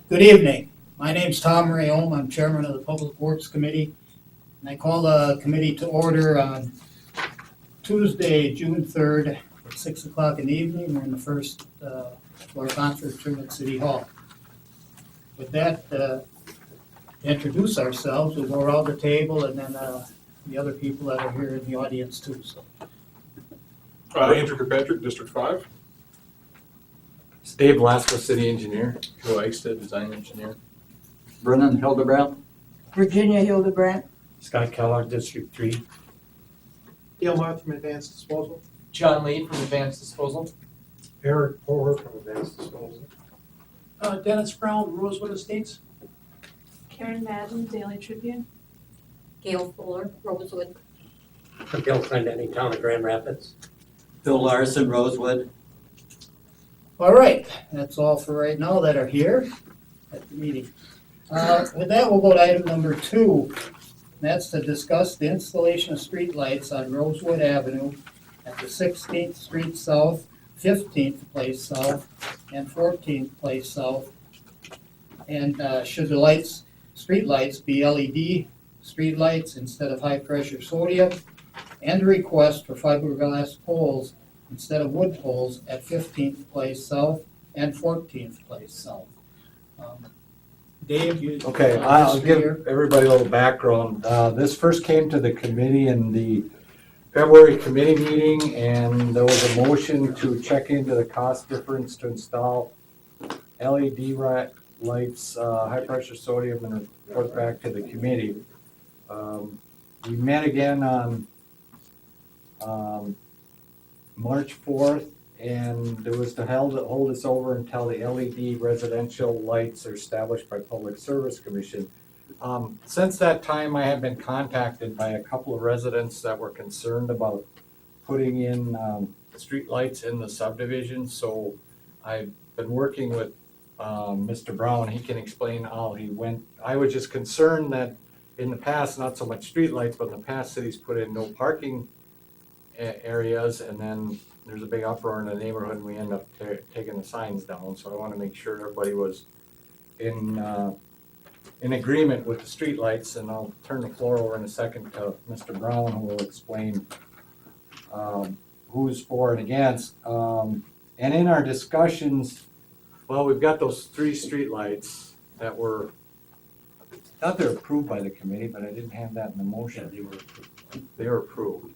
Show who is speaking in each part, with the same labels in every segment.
Speaker 1: Good evening. My name's Tom Rayom. I'm chairman of the Public Works Committee. And I call the committee to order on Tuesday, June 3rd at 6 o'clock in the evening. We're in the first floor conference room at City Hall. With that, to introduce ourselves, we'll go around the table and then the other people that are here in the audience too. So,
Speaker 2: Andrew Kirkpatrick, District 5.
Speaker 3: Dave Lasko, City Engineer. Joe Eichstead, Design Engineer.
Speaker 4: Brennan Hildebrandt.
Speaker 5: Virginia Hildebrandt.
Speaker 6: Scott Kellogg, District 3.
Speaker 7: Dale Martin from Advanced Disposal.
Speaker 8: John Lee from Advanced Disposal.
Speaker 7: Eric Porter from Advanced Disposal.
Speaker 9: Dennis Brown, Rosewood Estates.
Speaker 10: Karen Madden, Daily Tribune.
Speaker 11: Gail Fuller, Rosewood.
Speaker 6: Bill Clendenny, Town of Grand Rapids.
Speaker 4: Phil Larson, Rosewood.
Speaker 1: all right, that's all for right now that are here at the meeting. With that, we'll go to item number 2. That's to discuss the installation of streetlights on Rosewood Avenue at the 16th Street South, 15th Place South, and 14th Place South. And should the streetlights be LED streetlights instead of high-pressure sodium, and a request for fiberglass poles instead of wood poles at 15th Place South and 14th Place South. Dave, you.
Speaker 3: Okay, I'll
Speaker 1: history
Speaker 3: give
Speaker 1: here?
Speaker 3: everybody a little background. This first came to the committee in the February committee meeting, and there was a motion to check into the cost difference to install LED lights, high-pressure sodium, and report back to the committee. We met again on March 4th, and it was to hold us over until the LED residential lights are established by Public Service Commission. Since that time, I have been contacted by a couple of residents that were concerned about putting in street lights in the subdivision, so I've been working with Mr. Brown. He can explain how he went. I was just concerned that in the past, not so much street lights, but in the past, cities put in no parking areas, and then there's a big uproar in the neighborhood, and we end up taking the signs down. So I want to make sure everybody was in agreement with the street lights, and I'll turn the floor over in a second to Mr. Brown, who will explain who's for and against. And in our discussions, well, we've got those 3 street lights that were, I thought they were approved by the committee, but I didn't have that in the motion. They were approved.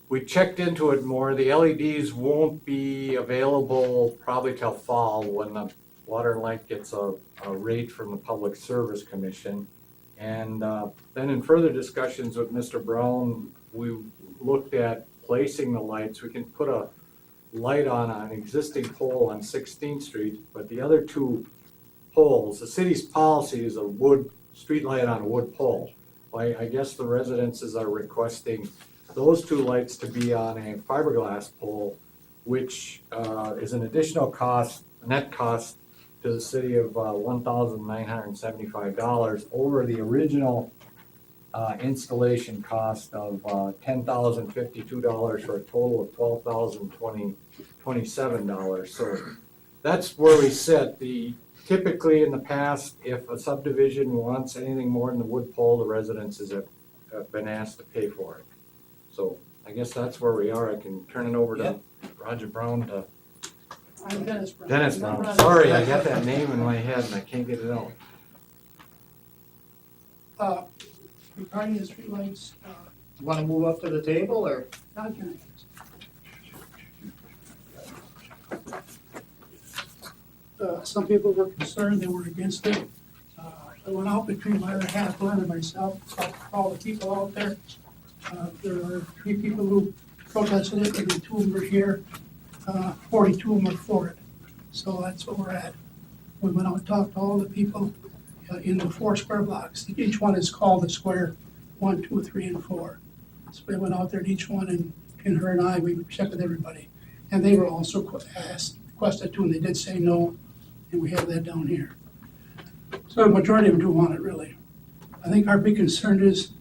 Speaker 3: We checked into it more. The LEDs won't be available probably till fall, when the Water and Light gets a rate from the Public Service Commission. And then in further discussions with Mr. Brown, we looked at placing the lights. We can put a light on an existing pole on 16th Street, but the other 2 poles, the city's policy is a wood street light on a wood pole. I guess the residences are requesting those 2 lights to be on a fiberglass pole, which is an additional cost, net cost to the city of $1,975 over the original installation cost of $10,052 for a total of $12,027. So that's where we sit. Typically in the past, if a subdivision wants anything more than the wood pole, the residences have been asked to pay for it. So I guess that's where we are. I can turn it over to Roger Brown to.
Speaker 9: I'm Dennis Brown.
Speaker 3: Dennis Brown. Sorry, I got that name in my head and I can't get it out.
Speaker 9: Regarding the streetlights,
Speaker 1: You want to move up to the table, or?
Speaker 9: some people were concerned, they were against it. I went out between Myra Hathorn and myself, talked to all the people out there. There are 3 people who protested it, maybe 2 of them are here. 42 of them are for it. So that's what we're at. We went out and talked to all the people in the 4 square blocks. Each one is called a square 1, 2, 3, and 4. So we went out there to each one, and her and I, we checked with everybody. And they were also requested to, and they did say no, and we have that down here. So the majority of them do want it, really. I think our big concern is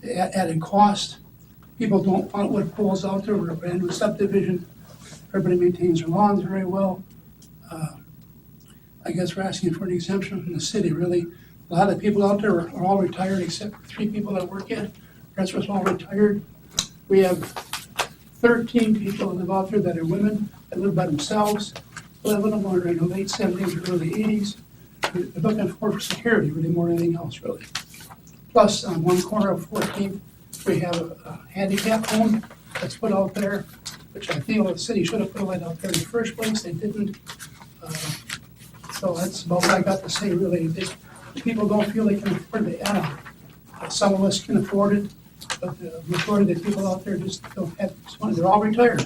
Speaker 9: the added cost. People don't want wood poles out there. We're a brand new subdivision. Everybody maintains their lawns very well. I guess we're asking for an exemption from the city, really. A lot of the people out there are all retired except for 3 people that work in. The rest of us all retired. We have 13 people that live out there that are women, that live by themselves. 11 of them are in the late 70s or early 80s. They're looking for security, really, more than anything else, really. Plus, on one corner of 14th, we have a handicap home that's put out there, which I feel the city should have put a light out there in the first place. They didn't. So that's about what I got to say, really. People don't feel they can afford the add-on. Some of us can afford it, but the majority of the people out there just don't have this money. They're all retired.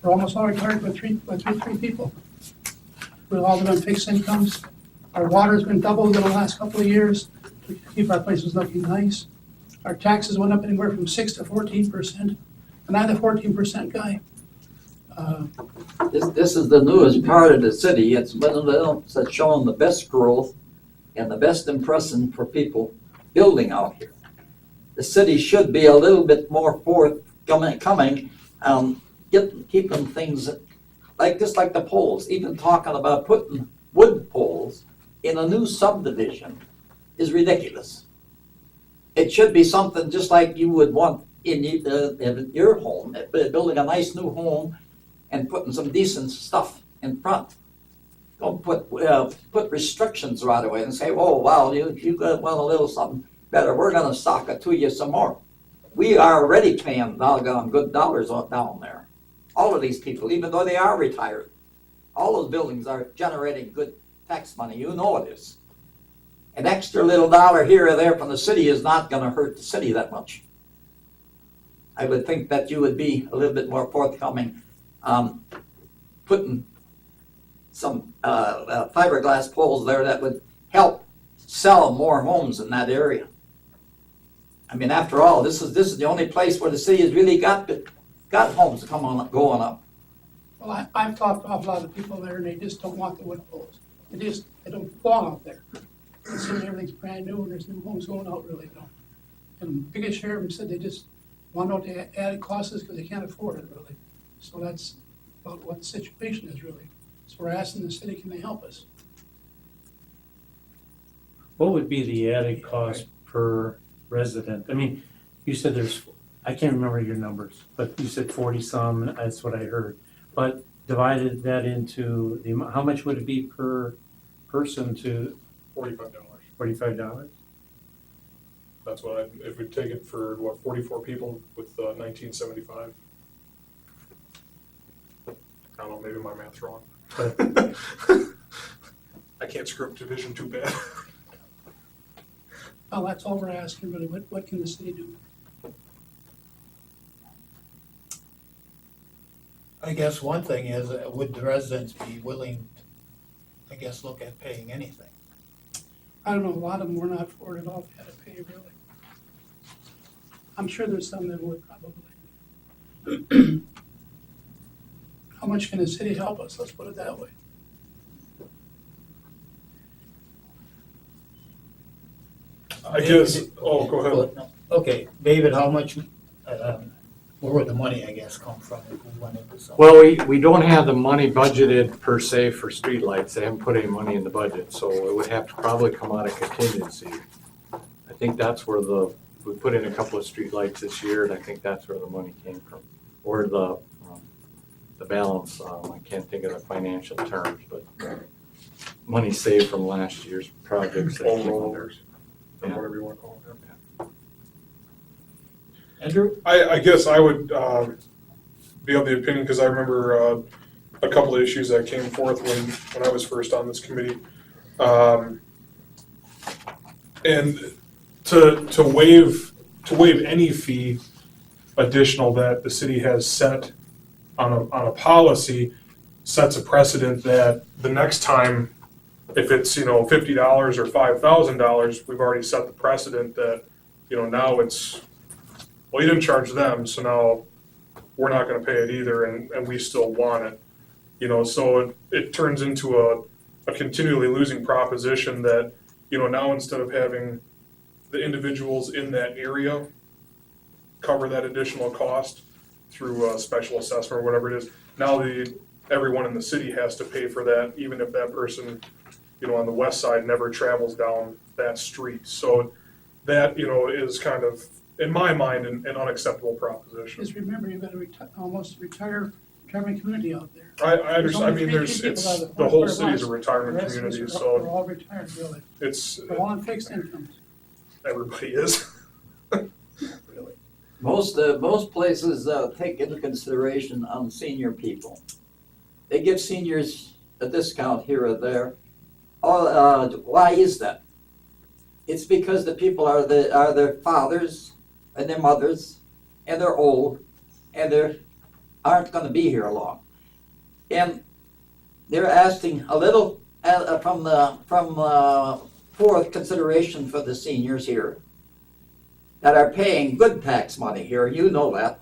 Speaker 9: They're almost all retired with three people. We're all on fixed incomes. Our water's been doubled in the last couple of years to keep our places looking nice. Our taxes went up anywhere from 6 to 14%, and I'm the 14% guy.
Speaker 4: This is the newest part of the city. It's one of the that's showing the best growth and the best impression for people building out here. The city should be a little bit more forthcoming, keeping things like just like the poles. Even talking about putting wood poles in a new subdivision is ridiculous. It should be something just like you would want in your home, building a nice new home and putting some decent stuff in front. Don't put restrictions right away and say, oh, wow, you want a little something better. We're going to stock it to you some more. We are already paying doggone good dollars down there. All of these people, even though they are retired, all those buildings are generating good tax money. You know it is. An extra little dollar here or there from the city is not going to hurt the city that much. I would think that you would be a little bit more forthcoming, putting some fiberglass poles there that would help sell more homes in that area. I mean, after all, this is the only place where the city has really got homes going up.
Speaker 9: Well, I've talked to a lot of people there, and they just don't want the wood poles. They don't belong out there. They say everything's brand new, and there's new homes going out, really, though. And the biggest share of them said they just want to know what the added cost is because they can't afford it, really. So that's about what the situation is, really. So we're asking the city, can they help us?
Speaker 6: What would be the added cost per resident? I mean, you said I can't remember your numbers, but you said 40 some, that's what I heard. But divided that into how much would it be per person to
Speaker 2: $45.
Speaker 6: $45?
Speaker 2: That's what if we take it for 44 people with 1975. I don't know, maybe my math's wrong. I can't screw up division too bad.
Speaker 9: Well, that's all we're asking, really. What can the city do?
Speaker 1: I guess one thing is, would the residents be willing, I guess, look at paying anything?
Speaker 9: I don't know, a lot of them were not for it at all, if they had to pay, really. I'm sure there's some that would probably. How much can the city help us? Let's put it that way.
Speaker 2: I guess, oh, go ahead.
Speaker 1: Okay, David, how much, where would the money, I guess, come from if we went into something?
Speaker 3: Well, we don't have the money budgeted per se for streetlights. They haven't put any money in the budget, so it would have to probably come out of contingency. I think that's where we put in a couple of streetlights this year, and I think that's where the money came from. Or the balance, I can't think of the financial terms, but money saved from last year's projects. that came under.
Speaker 2: Or
Speaker 3: Yeah.
Speaker 2: whatever you want to call it.
Speaker 1: Andrew?
Speaker 2: I guess I would be of the opinion, because I remember a couple of issues that came forth when I was first on this committee. And to waive any fee additional that the city has set on a policy sets a precedent that the next time, if it's, $50 or $5,000, we've already set the precedent that, now it's, well, you didn't charge them, so now we're not gonna pay it either, and we still want it. So it turns into a continually losing proposition that, now instead of having the individuals in that area cover that additional cost through a special assessment or whatever it is, Now everyone in the city has to pay for that, even if that person, on the west side never travels down that street. So that, is kind of, in my mind, an unacceptable proposition.
Speaker 9: Just remember, you've got a almost retirement community out there.
Speaker 2: I understand, I mean,
Speaker 9: only three
Speaker 2: it's,
Speaker 9: people out of
Speaker 2: the whole
Speaker 9: 1
Speaker 2: city's a
Speaker 9: The
Speaker 2: retirement
Speaker 9: rest of us
Speaker 2: community,
Speaker 9: are
Speaker 2: so
Speaker 9: all retired, really.
Speaker 2: it's,
Speaker 9: They're all on fixed incomes.
Speaker 2: everybody is.
Speaker 4: Most places take into consideration on senior people. They give seniors a discount here or there. Why is that? It's because the people are their fathers and their mothers, and they're old, and they aren't going to be here long. And they're asking a little from fourth consideration for the seniors here that are paying good tax money here, you know that.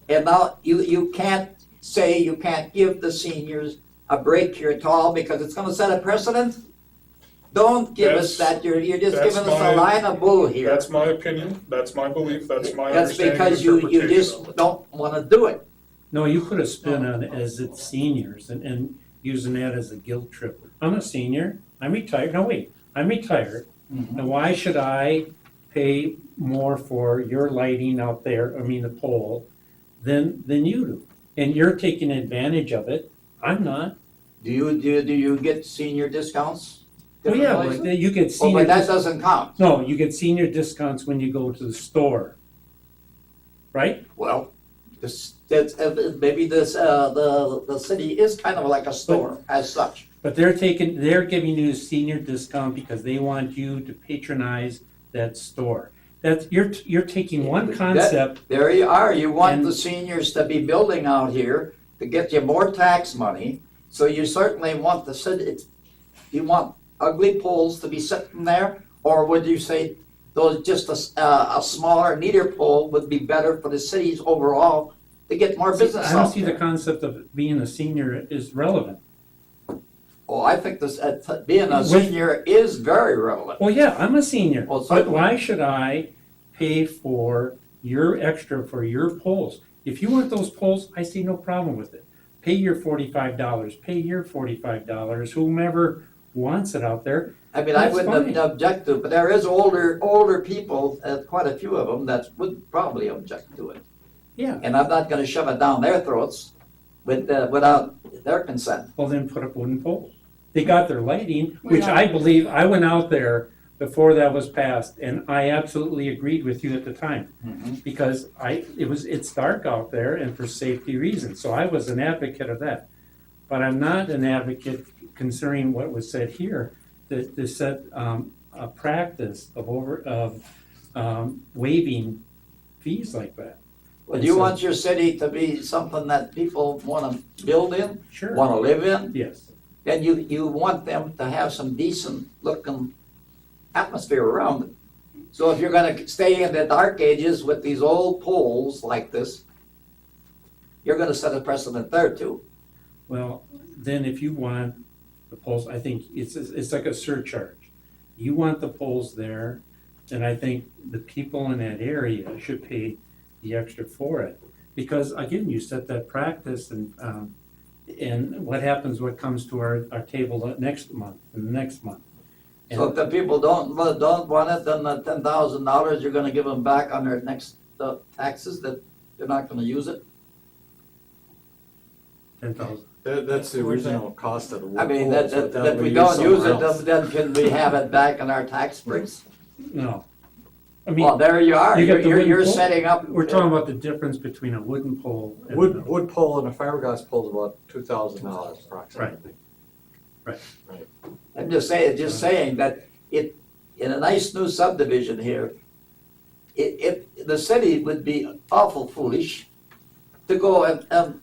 Speaker 4: And now you can't say you can't give the seniors a break here at all because it's gonna set a precedent? Don't give us that, you're just
Speaker 2: that's
Speaker 4: giving us
Speaker 2: my-
Speaker 4: a line of bull here.
Speaker 2: That's my opinion, that's my belief, that's my
Speaker 4: That's
Speaker 2: understanding and
Speaker 4: because you
Speaker 2: interpretation
Speaker 4: just
Speaker 2: of it.
Speaker 4: don't wanna do it.
Speaker 6: No, you put a spin on it as it's seniors and using that as a guilt trip. I'm a senior, I'm retired, no wait, I'm retired, and why should I pay more for your lighting out there, the pole, than you do? And you're taking advantage of it, I'm not.
Speaker 4: Do you get senior discounts?
Speaker 6: Well, yeah,
Speaker 4: Different
Speaker 6: but
Speaker 4: places?
Speaker 6: you get
Speaker 4: Oh,
Speaker 6: senior,
Speaker 4: but that doesn't count.
Speaker 6: no, you get senior discounts when you go to the store, right?
Speaker 4: Well, maybe the city is kind of like a store as such.
Speaker 6: But they're giving you a senior discount because they want you to patronize that store. You're taking one concept,
Speaker 4: There you are, you want
Speaker 6: And-
Speaker 4: the seniors to be building out here to get you more tax money, so you certainly want the city, you want ugly poles to be sitting there? Or would you say those, just a smaller, neater pole would be better for the cities overall to get more business
Speaker 6: I don't
Speaker 4: out
Speaker 6: see the
Speaker 4: there?
Speaker 6: concept of being a senior is relevant.
Speaker 4: Oh, I think this, being a senior is very relevant.
Speaker 6: Well, yeah, I'm a senior,
Speaker 4: Well,
Speaker 6: but
Speaker 4: certainly.
Speaker 6: why should I pay for your extra for your poles? If you want those poles, I see no problem with it. Pay your $45, pay your $45, whomever wants it out there.
Speaker 4: I mean, I
Speaker 6: That's
Speaker 4: wouldn't
Speaker 6: fine.
Speaker 4: object to it, but there is older people, quite a few of them, that would probably object to it.
Speaker 6: Yeah,
Speaker 4: And I'm not gonna shove it down their throats without their consent.
Speaker 6: well then put up wooden poles. They got their lighting,
Speaker 9: We
Speaker 6: which
Speaker 9: are-
Speaker 6: I believe, I went out there before that was passed, and I absolutely agreed with you at the time. Because it's dark out there and for safety reasons, so I was an advocate of that. But I'm not an advocate concerning what was said here, that they set a practice of waiving fees like that.
Speaker 4: Well, do you want your city to be something that people wanna build in,
Speaker 6: Sure,
Speaker 4: wanna live in?
Speaker 6: yes.
Speaker 4: Then you want them to have some decent looking atmosphere around it. So if you're gonna stay in the dark ages with these old poles like this, you're gonna set a precedent there too.
Speaker 6: Well, then if you want the poles, I think it's like a surcharge. You want the poles there, then I think the people in that area should pay the extra for it. Because again, you set that practice and what happens, what comes to our table next month and the next month.
Speaker 4: So if the people don't want it, then the $10,000 you're gonna give them back on their next taxes, that they're not gonna use it?
Speaker 6: 10,000.
Speaker 3: That's the original cost of the wood
Speaker 4: I mean,
Speaker 3: poles,
Speaker 4: that
Speaker 3: but
Speaker 4: if we
Speaker 3: use
Speaker 4: don't use
Speaker 3: somewhere
Speaker 4: it,
Speaker 3: else.
Speaker 4: then can we have it back in our tax breaks?
Speaker 6: No. I
Speaker 4: Well,
Speaker 6: mean,
Speaker 4: there you are,
Speaker 6: you got the wooden
Speaker 4: you're
Speaker 6: pole.
Speaker 4: setting up.
Speaker 6: we're talking about the difference between a wooden pole and.
Speaker 3: Wood pole and a fiberglass pole is about $2,000 approximately.
Speaker 4: I'm just saying that in a nice new subdivision here, the city would be awful foolish to go and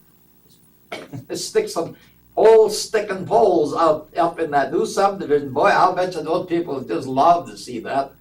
Speaker 4: stick some old sticking poles up in that new subdivision. Boy, I'll bet you those people would just love to see that.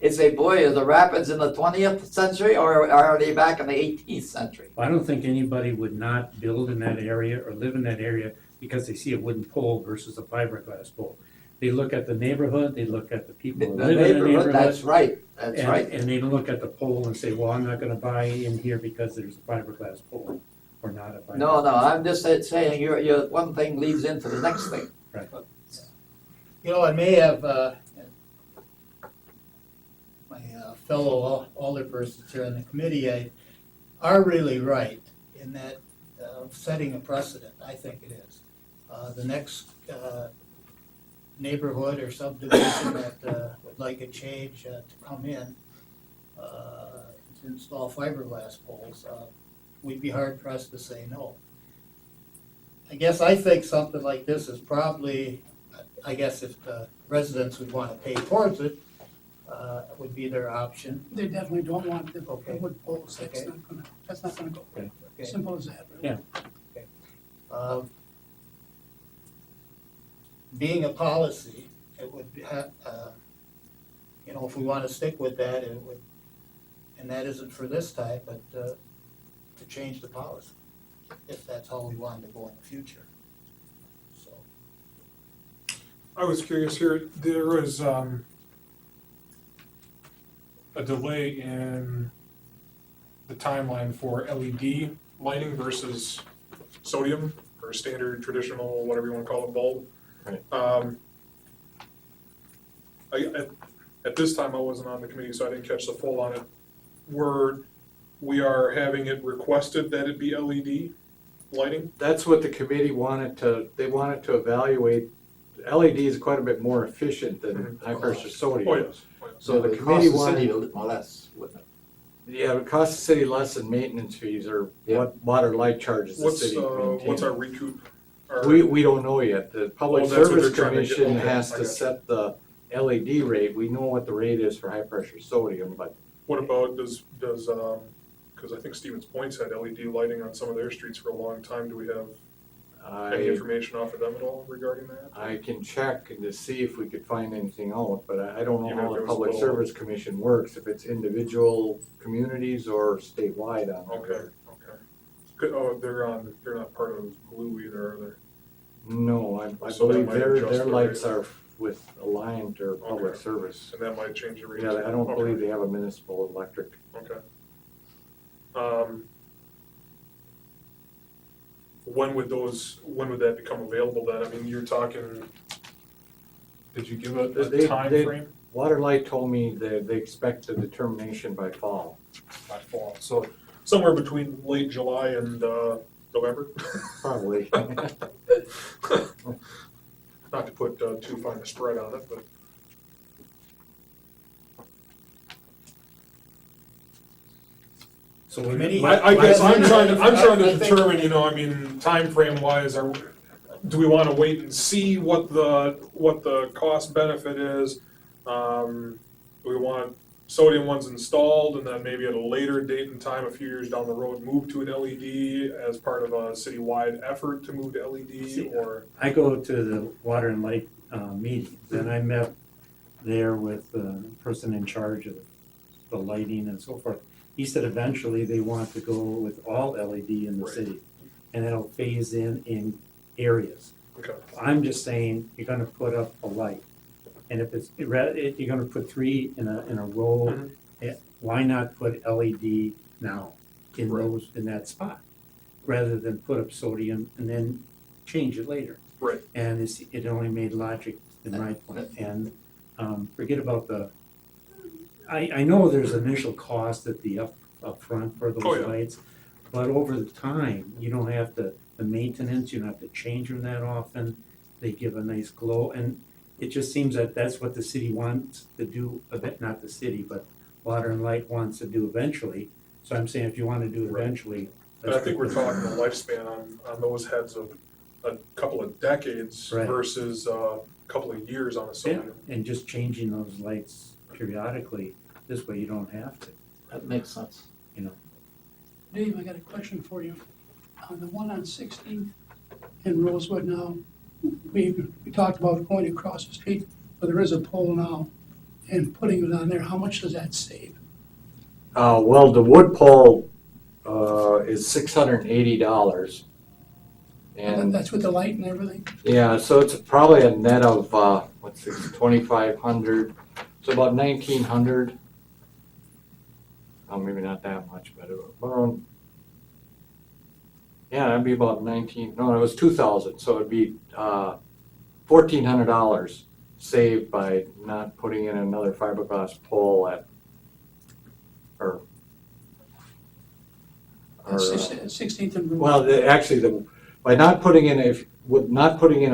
Speaker 4: It's say, boy, are the rapids in the 20th century or are they back in the 18th century?
Speaker 6: I don't think anybody would not build in that area or live in that area because they see a wooden pole versus a fiberglass pole. They look at the neighborhood, they look at the people who
Speaker 4: The
Speaker 6: live in the
Speaker 4: neighborhood,
Speaker 6: neighborhood.
Speaker 4: that's right.
Speaker 6: And they look at the pole and say, well, I'm not gonna buy in here because there's a fiberglass pole. or not if I.
Speaker 4: No, I'm just saying, one thing leads into the next thing.
Speaker 1: You know, I may have, my fellow alderpersons here on the committee are really right in that setting a precedent, I think it is. The next neighborhood or subdivision that would like a change to come in, to install fiberglass poles, we'd be hard pressed to say no. I guess I think something like this is probably, I guess if the residents would want to pay towards it, would be their option.
Speaker 9: They definitely don't want the
Speaker 1: Okay.
Speaker 9: wood poles, that's
Speaker 1: Okay.
Speaker 9: not gonna go.
Speaker 6: Okay.
Speaker 1: Okay.
Speaker 9: Simple as that, really.
Speaker 6: Yeah.
Speaker 1: Being a policy, it would have, you know, if we want to stick with that, it would, and that isn't for this time, but to change the policy, if that's how we wanted to go in the future. So,
Speaker 2: I was curious here, there was a delay in the timeline for LED lighting versus sodium or standard traditional, whatever you want to call it, bulb.
Speaker 3: Right.
Speaker 2: At this time, I wasn't on the committee, so I didn't catch the full on it. We are having it requested that it be LED lighting?
Speaker 3: That's what the committee they wanted to evaluate. LED is quite a bit more efficient than high pressure sodium.
Speaker 2: Oh, yes.
Speaker 3: So the
Speaker 4: It
Speaker 3: committee
Speaker 4: costs the city
Speaker 3: wanted,
Speaker 4: a little less, wouldn't it?
Speaker 3: yeah, it costs the city less in maintenance fees or
Speaker 4: Yeah.
Speaker 3: what water light charges the
Speaker 2: What's,
Speaker 3: city maintains.
Speaker 2: what's our recoup? Our-
Speaker 3: We don't know yet. The Public
Speaker 2: Oh, that's what
Speaker 3: Service
Speaker 2: they're trying to get-
Speaker 3: Commission
Speaker 2: okay,
Speaker 3: has
Speaker 2: I
Speaker 3: to
Speaker 2: got you.
Speaker 3: set the LED rate. We know what the rate is for high pressure sodium, but
Speaker 2: What about, because I think Stevens Point's had LED lighting on some of their streets for a long time. Do we have any
Speaker 3: I
Speaker 2: information off of them at all regarding that?
Speaker 3: can check and to see if we could find anything out, but I don't know
Speaker 2: Even
Speaker 3: how
Speaker 2: if
Speaker 3: the
Speaker 2: it was a
Speaker 3: Public
Speaker 2: little-
Speaker 3: Service Commission works, if it's individual communities or statewide on
Speaker 2: Okay,
Speaker 3: there.
Speaker 2: okay. Good, oh, they're not part of Blue either, are they?
Speaker 3: No, I
Speaker 2: So that
Speaker 3: believe
Speaker 2: might
Speaker 3: their
Speaker 2: adjust the
Speaker 3: lights
Speaker 2: rate.
Speaker 3: are with Alliant or Public
Speaker 2: Okay.
Speaker 3: Service.
Speaker 2: And that might change the rate.
Speaker 3: Yeah, I don't
Speaker 2: Okay,
Speaker 3: believe they have a municipal electric.
Speaker 2: Okay. When would that become available then? I mean, you're talking, did you give a
Speaker 3: They-
Speaker 2: time
Speaker 3: they-
Speaker 2: frame
Speaker 3: Waterlight told me that they expect a determination by fall.
Speaker 2: by fall? So somewhere between late July and November?
Speaker 3: Probably.
Speaker 2: Not to put too fine a spread on it, but.
Speaker 6: So
Speaker 1: Committee-
Speaker 2: I guess I'm trying to
Speaker 1: I think-
Speaker 2: determine, you know, I mean, timeframe wise, do we wanna wait and see what the cost benefit is? Do we want sodium ones installed and then maybe at a later date and time, a few years down the road, move to an LED as part of a citywide effort to move to LED or?
Speaker 6: I go to the water and light meetings, and I met there with the person in charge of the lighting and so forth. He said eventually they want to go with all LED in the
Speaker 2: Right.
Speaker 6: city, and it'll phase in areas.
Speaker 2: Okay,
Speaker 6: I'm just saying, you're gonna put up a light, and if you're gonna put three in a row,
Speaker 2: Mhm.
Speaker 6: why not put LED now in
Speaker 2: Right.
Speaker 6: in that spot? Rather than put up sodium and then change it later.
Speaker 2: right,
Speaker 6: And it only made logic in my point, and, forget about I know there's initial cost at the up front for
Speaker 2: Oh,
Speaker 6: those
Speaker 2: yeah.
Speaker 6: lights, but over the time, you don't have the maintenance, you don't have to change them that often, they give a nice glow, and it just seems that that's what the city wants to do, a bit, not the city, but Water and Light wants to do eventually, so I'm saying if you wanna do it
Speaker 2: Right.
Speaker 6: eventually.
Speaker 2: and I think we're talking a lifespan on those heads of a couple of decades
Speaker 6: Right.
Speaker 2: versus a couple of years on a
Speaker 6: Yeah,
Speaker 2: sodium.
Speaker 6: and just changing those lights periodically, this way you don't have to.
Speaker 4: That makes sense.
Speaker 9: Dave, I got a question for you. On the one on 16th in Rosewood now, we talked about going across the street, but there is a pole now, and putting it on there, how much does that save?
Speaker 3: Well, the wood pole, is $680. And,
Speaker 9: That's with the light and everything?
Speaker 3: yeah, so it's probably a net of, 2,500, so about 1,900. Oh, maybe not that much, but around, Yeah, that'd be about no, it was 2,000, so it'd be, $1,400 saved by not putting in another fiberglass pole at, or.
Speaker 9: Sixteenth and Route.
Speaker 3: Well, by not putting in a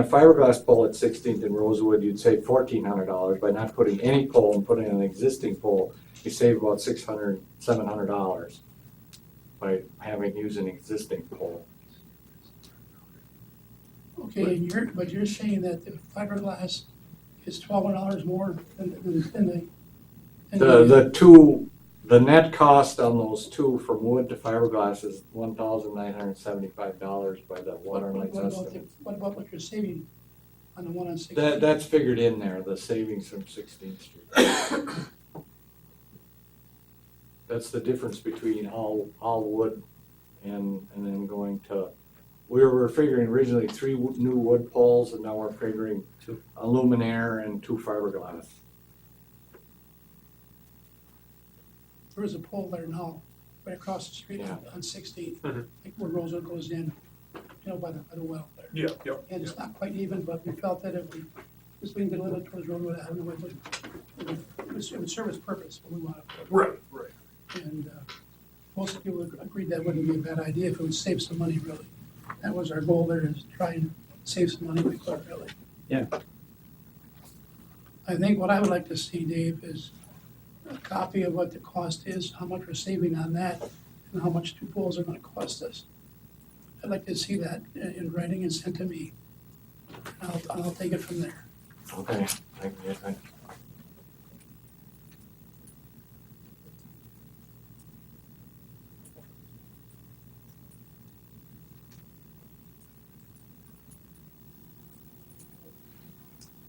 Speaker 3: fiberglass pole at 16th and Rosewood, you'd save $1,400. By not putting any pole and putting in an existing pole, you save about $700 by used an existing pole.
Speaker 9: Okay, but you're saying that the fiberglass is $1,200 more than
Speaker 3: The net cost on those two from wood to fiberglass is $1,975 by the water and lights estimate.
Speaker 9: What about what you're saving on the one on 16th?
Speaker 3: That's figured in there, the savings from 16th Street. That's the difference between all wood and then going to, we were figuring originally 3 new wood poles, and now we're figuring 2 luminaire and 2 fiberglass.
Speaker 9: There is a pole there now, right across the street
Speaker 3: Yeah.
Speaker 9: on 16th,
Speaker 2: Mhm.
Speaker 9: like where Rosewood goes in, by the well there.
Speaker 2: Yeah, yeah.
Speaker 9: And it's not quite even, but we felt that if we just leaned it a little bit towards Rosewood, I don't know, it would serve its purpose, what we want to.
Speaker 2: Right, right.
Speaker 9: And most people agreed that wouldn't be a bad idea if it would save some money, really. That was our goal there, is to try and save some money, we could, really.
Speaker 6: Yeah.
Speaker 9: I think what I would like to see, Dave, is a copy of what the cost is, how much we're saving on that, and how much 2 poles are gonna cost us. I'd like to see that in writing and sent to me. I'll take it from there.
Speaker 3: Okay, I can get that.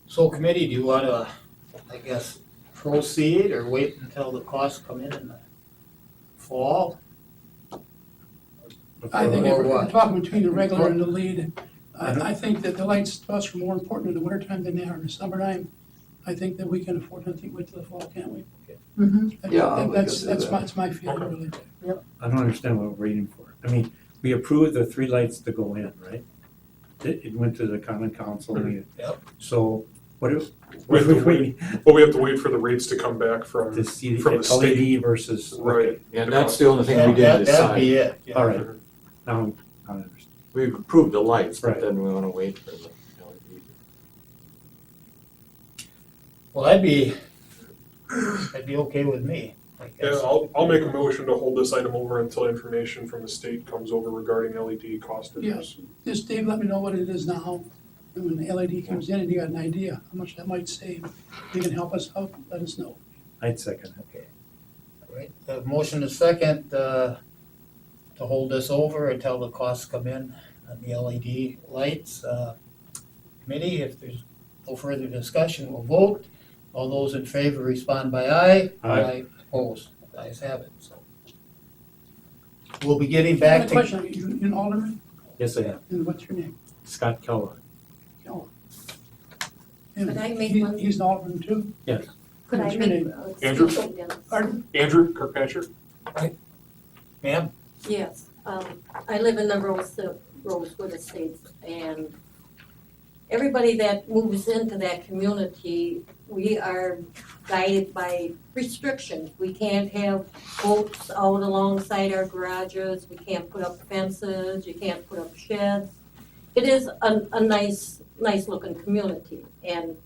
Speaker 1: So committee, do you wanna, I guess, proceed or wait until the costs come in the fall?
Speaker 9: I think if
Speaker 1: Or
Speaker 9: we're
Speaker 1: what?
Speaker 9: talking between the regular and the lead, I think that the lights to us are more important in the wintertime than they are in the summertime. I think that we can afford to wait till the fall, can't we?
Speaker 4: Yeah, we
Speaker 9: That's
Speaker 4: could do that.
Speaker 9: that's my feeling, really.
Speaker 6: I don't understand what we're waiting for. I mean, we approved the 3 lights to go in, right? It went to the common council.
Speaker 1: Yep.
Speaker 6: So what are
Speaker 2: We have
Speaker 6: we
Speaker 2: to wait,
Speaker 6: waiting
Speaker 2: well, we have to wait for the rates to come back from,
Speaker 6: to see
Speaker 2: from the state.
Speaker 6: LED versus?
Speaker 2: Right.
Speaker 3: Yeah, that's the only thing we didn't
Speaker 1: That'd be
Speaker 3: decide.
Speaker 1: it. yeah.
Speaker 6: All right, now I understand.
Speaker 3: We've approved the lights, but
Speaker 6: Right.
Speaker 3: then we wanna wait for the LED.
Speaker 1: Well, that'd be okay with me, I
Speaker 2: Yeah,
Speaker 1: guess.
Speaker 2: I'll make a motion to hold this item over until information from the state comes over regarding LED cost difference.
Speaker 9: Just Dave, let me know what it is now, and when the LED comes in and you got an idea how much that might save, if you can help us out, let us know.
Speaker 6: I'd second it.
Speaker 1: All right, the motion is second, to hold this over until the costs come in on the LED lights. Committee, if there's no further discussion, we'll vote. All those in favor respond by aye.
Speaker 6: Aye.
Speaker 1: Opposed, ayes have it, so. We'll be getting back
Speaker 9: I
Speaker 1: to.
Speaker 9: have a question, you an alderman,
Speaker 6: Yes, I am.
Speaker 9: and what's your name?
Speaker 6: Scott Keller.
Speaker 9: Oh. And
Speaker 11: Could I make
Speaker 9: he-
Speaker 11: one?
Speaker 9: He's an alderman too?
Speaker 6: Yes.
Speaker 11: Could I
Speaker 9: What's your
Speaker 11: make?
Speaker 9: name?
Speaker 2: Andrew?
Speaker 9: Pardon?
Speaker 2: Andrew Kirkpatrick?
Speaker 1: Ma'am?
Speaker 11: Yes, I live in the Rosewood Estates, and everybody that moves into that community, we are guided by restrictions. We can't have boats out alongside our garages, we can't put up fences, you can't put up sheds. It is a nice looking community, and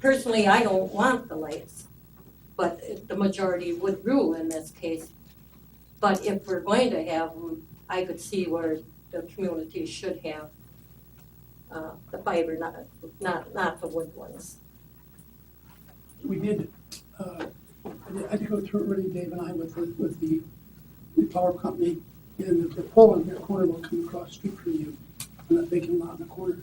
Speaker 11: personally, I don't want the lights, but the majority would rule in this case. But if we're going to have them, I could see where the community should have the fiber, not the wood ones.
Speaker 9: We did, I did go through it really, Dave and I, with the power company, and the pole in their corner will come across the street from you, on that vacant lot in the corner.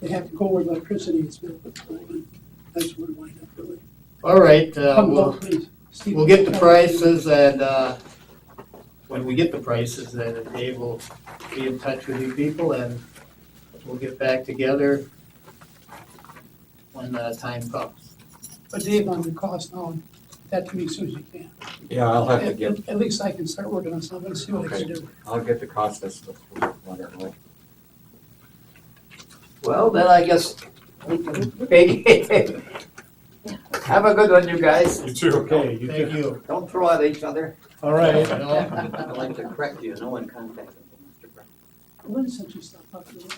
Speaker 9: They have to go where the electricity is built, and that's where it wind up, really.
Speaker 1: All right,
Speaker 9: Please, Steve.
Speaker 1: we'll get the prices and, when we get the prices, then Dave will be in touch with you people and we'll get back together when the time comes.
Speaker 9: But Dave, on the cost now, that to me as soon as you can.
Speaker 3: Yeah, I'll have to get,
Speaker 9: At least I can start working on something and see what I can do.
Speaker 3: I'll get the cost estimate.
Speaker 4: Well, then I guess we can vacate. Have a good one, you guys.
Speaker 2: You too.
Speaker 3: Okay, you
Speaker 1: Thank you.
Speaker 4: Don't throw at each other.
Speaker 1: All right.
Speaker 12: I'd like to correct you, no one contacted Mr. Brown.
Speaker 9: When since you stopped up the road?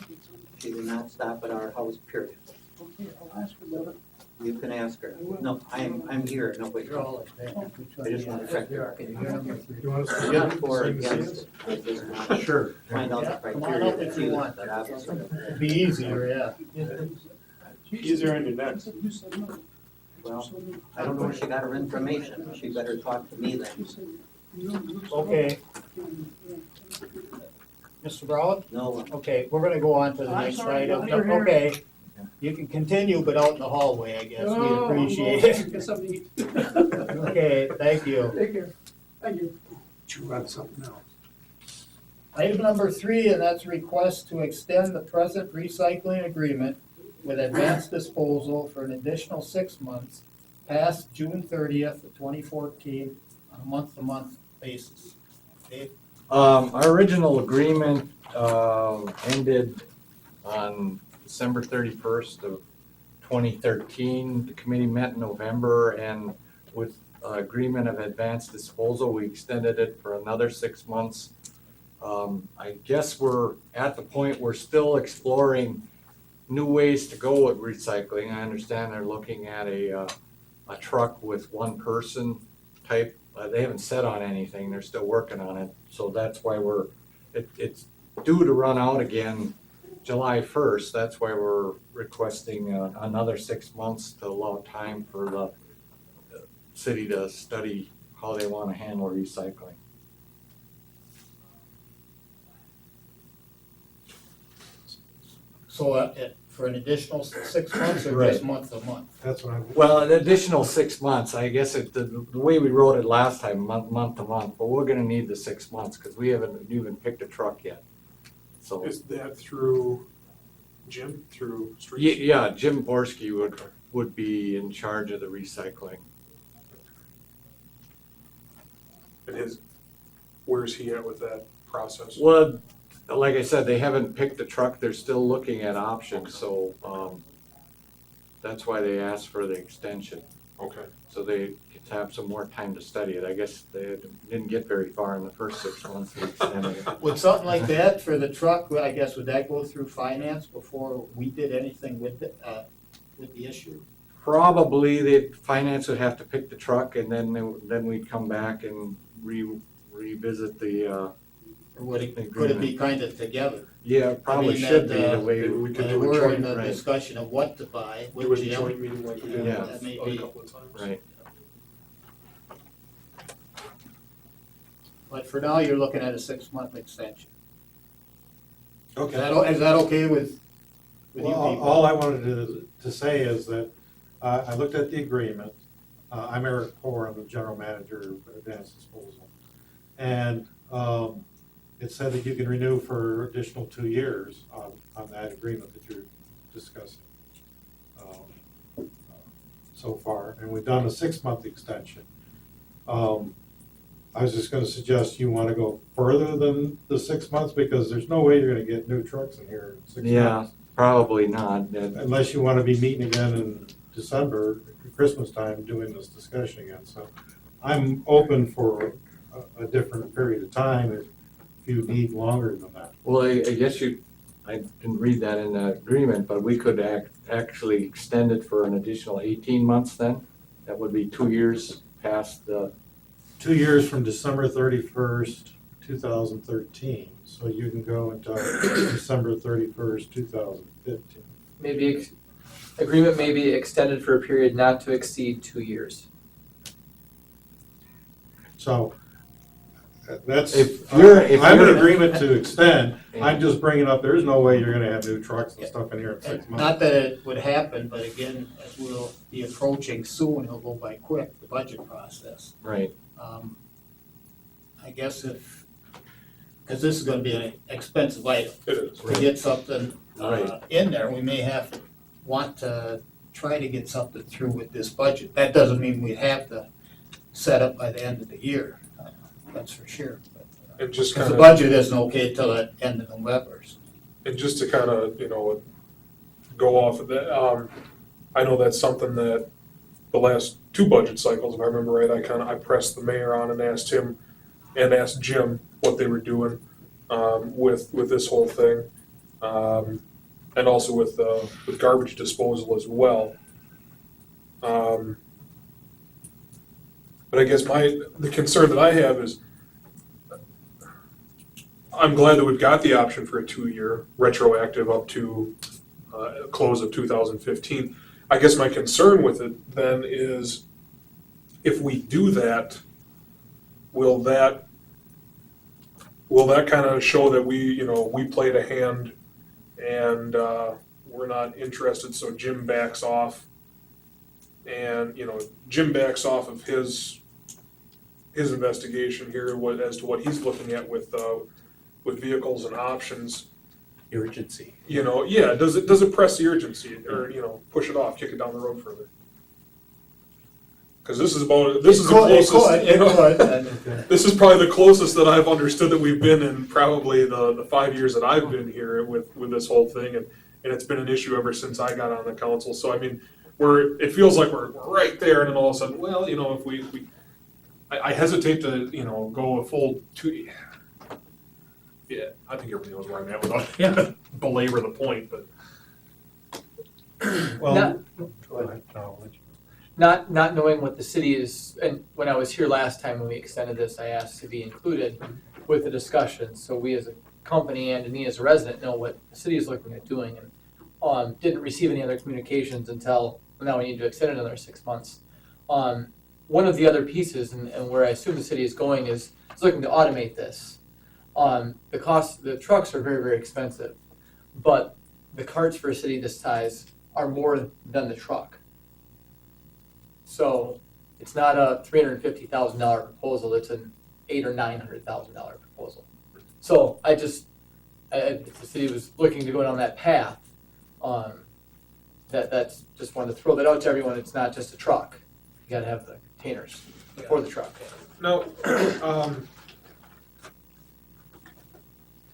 Speaker 12: She did not stop at our house, period.
Speaker 9: Okay, I'll ask her about it.
Speaker 12: You can ask her. No, I'm here, nobody.
Speaker 1: You're all like that.
Speaker 12: I just want to correct you.
Speaker 1: You're number three.
Speaker 7: You want us
Speaker 12: I'm
Speaker 7: to
Speaker 12: not for or
Speaker 7: see the
Speaker 12: against it, I just want to
Speaker 3: Sure.
Speaker 12: find out the
Speaker 1: Yeah, come on
Speaker 12: criteria
Speaker 1: up if
Speaker 12: that's
Speaker 1: you
Speaker 12: used,
Speaker 1: want.
Speaker 12: but obviously.
Speaker 1: It'd be easier, yeah.
Speaker 2: Easier on your neck.
Speaker 9: You said no.
Speaker 12: Well, I don't know where she got her information, she better talk to me then.
Speaker 9: She said no.
Speaker 1: Okay, Mr. Brown?
Speaker 12: No,
Speaker 1: Okay, we're gonna go on to the
Speaker 9: I'm
Speaker 1: next
Speaker 9: sorry,
Speaker 1: item.
Speaker 9: you're here.
Speaker 1: Okay. You can continue, but out in the hallway, I guess. We appreciate it.
Speaker 9: Get something to eat.
Speaker 1: Okay, thank you.
Speaker 9: Take care. Thank you. Chew on something else.
Speaker 1: Item number 3, and that's request to extend the present recycling agreement with Advanced Disposal for an additional 6 months past June 30th of 2014 on a month-to-month basis. Dave?
Speaker 3: Our original agreement, ended on December 31st of 2013. The committee met in November, and with agreement of advanced disposal, we extended it for another 6 months. I guess we're at the point, we're still exploring new ways to go with recycling. I understand they're looking at a truck with one person type. They haven't set on anything, they're still working on it, so that's why it's due to run out again July 1st. That's why we're requesting another 6 months to allow time for the city to study how they want to handle recycling.
Speaker 1: So for an additional 6 months or
Speaker 3: Right.
Speaker 1: just month to month?
Speaker 7: That's what I'm.
Speaker 3: Well, an additional 6 months, I guess the way we wrote it last time, month to month, but we're gonna need the 6 months, because we haven't even picked a truck yet. So,
Speaker 2: Is that through Jim, through streets?
Speaker 3: yeah, Jim Borski would be in charge of the recycling.
Speaker 2: And where's he at with that process?
Speaker 3: Well, like I said, they haven't picked a truck, they're still looking at options, so, that's why they asked for the extension,
Speaker 2: Okay.
Speaker 3: so they could have some more time to study it. I guess they didn't get very far in the first 6 months they extended it.
Speaker 1: Would something like that for the truck, I guess, would that go through finance before we did anything with the issue?
Speaker 3: Probably the finance would have to pick the truck, and then we'd come back and revisit the,
Speaker 1: Or could it be kind of together?
Speaker 3: yeah, probably
Speaker 1: I mean,
Speaker 3: should be
Speaker 1: that,
Speaker 3: the way.
Speaker 2: Maybe we could do a
Speaker 1: We're in
Speaker 2: joint,
Speaker 1: the
Speaker 3: right.
Speaker 1: discussion of what to buy
Speaker 2: do
Speaker 1: with
Speaker 2: a
Speaker 1: Jim.
Speaker 2: joint meeting like we did
Speaker 3: Yeah.
Speaker 1: That may
Speaker 2: a
Speaker 1: be.
Speaker 2: couple of times.
Speaker 3: Right.
Speaker 1: But for now, you're looking at a 6-month extension.
Speaker 7: Okay.
Speaker 1: Is that okay with you
Speaker 7: Well,
Speaker 1: people?
Speaker 7: all I wanted to say is that I looked at the agreement. I'm Eric Poor, I'm the general manager of Advanced Disposal. And it said that you can renew for additional 2 years on that agreement that you're discussing so far. And we've done a 6-month extension. I was just gonna suggest you wanna go further than the 6 months, because there's no way you're gonna get new trucks in here in 6
Speaker 3: Yeah,
Speaker 7: months.
Speaker 3: probably not.
Speaker 7: Unless you wanna be meeting again in December, Christmas time, doing this discussion again. So I'm open for a different period of time if you need longer than that.
Speaker 3: Well, I guess I didn't read that in the agreement, but we could actually extend it for an additional 18 months then? That would be 2 years past the,
Speaker 7: 2 years from December 31st, 2013. So you can go until December 31st, 2015.
Speaker 8: Agreement may be extended for a period not to exceed 2 years.
Speaker 7: So that's,
Speaker 3: If you're
Speaker 7: I'm in agreement to extend. I'm just bringing up, there's no way you're gonna have new trucks and stuff in here in 6 months.
Speaker 1: Not that it would happen, but again, as we'll be approaching soon, it'll go by quick, the budget process.
Speaker 3: right.
Speaker 1: I guess because this is gonna be an expensive item,
Speaker 2: It is.
Speaker 1: to get something
Speaker 3: Right.
Speaker 1: in there, we may want to try to get something through with this budget. That doesn't mean we'd have to set up by the end of the year, that's for sure.
Speaker 2: And just
Speaker 1: Because
Speaker 2: kind
Speaker 1: the
Speaker 2: of,
Speaker 1: budget isn't okay till the end of November.
Speaker 2: and just to kind of, go off of that, I know that's something that the last 2 budget cycles, if I remember right, I pressed the mayor on and asked him and asked Jim what they were doing with this whole thing, and also with garbage disposal as well. But I guess the concern that I have is, I'm glad that we've got the option for a 2-year retroactive up to close of 2015. I guess my concern with it then is, if we do that, will that kind of show that we played a hand and we're not interested, so Jim backs off, and Jim backs off of his investigation here as to what he's looking at with vehicles and options.
Speaker 6: Urgency.
Speaker 2: Does it press the urgency, or push it off, kick it down the road further? Because this is the closest. This is probably the closest that I've understood that we've been in probably the 5 years that I've been here with this whole thing, and it's been an issue ever since I got on the council. So I mean, it feels like we're right there, and then all of a sudden, well, if we I hesitate to go a full 2. Yeah, I think everybody knows where I'm at without belabor the point, but.
Speaker 7: Well,
Speaker 8: Go ahead. Not knowing what the city is, and when I was here last time when we extended this, I asked to be included with the discussion, so we as a company and me as a resident know what the city is looking at doing, and didn't receive any other communications until now. We need to extend it another 6 months. One of the other pieces, and where I assume the city is going, is looking to automate this. The trucks are very, very expensive, but the carts for a city this size are more than the truck. So it's not a $350,000 proposal, it's an $800,000 or $900,000 proposal. So if the city was looking to go down that path, that's just wanted to throw that out to everyone. It's not just a truck. You gotta have the containers for the truck.
Speaker 2: Now,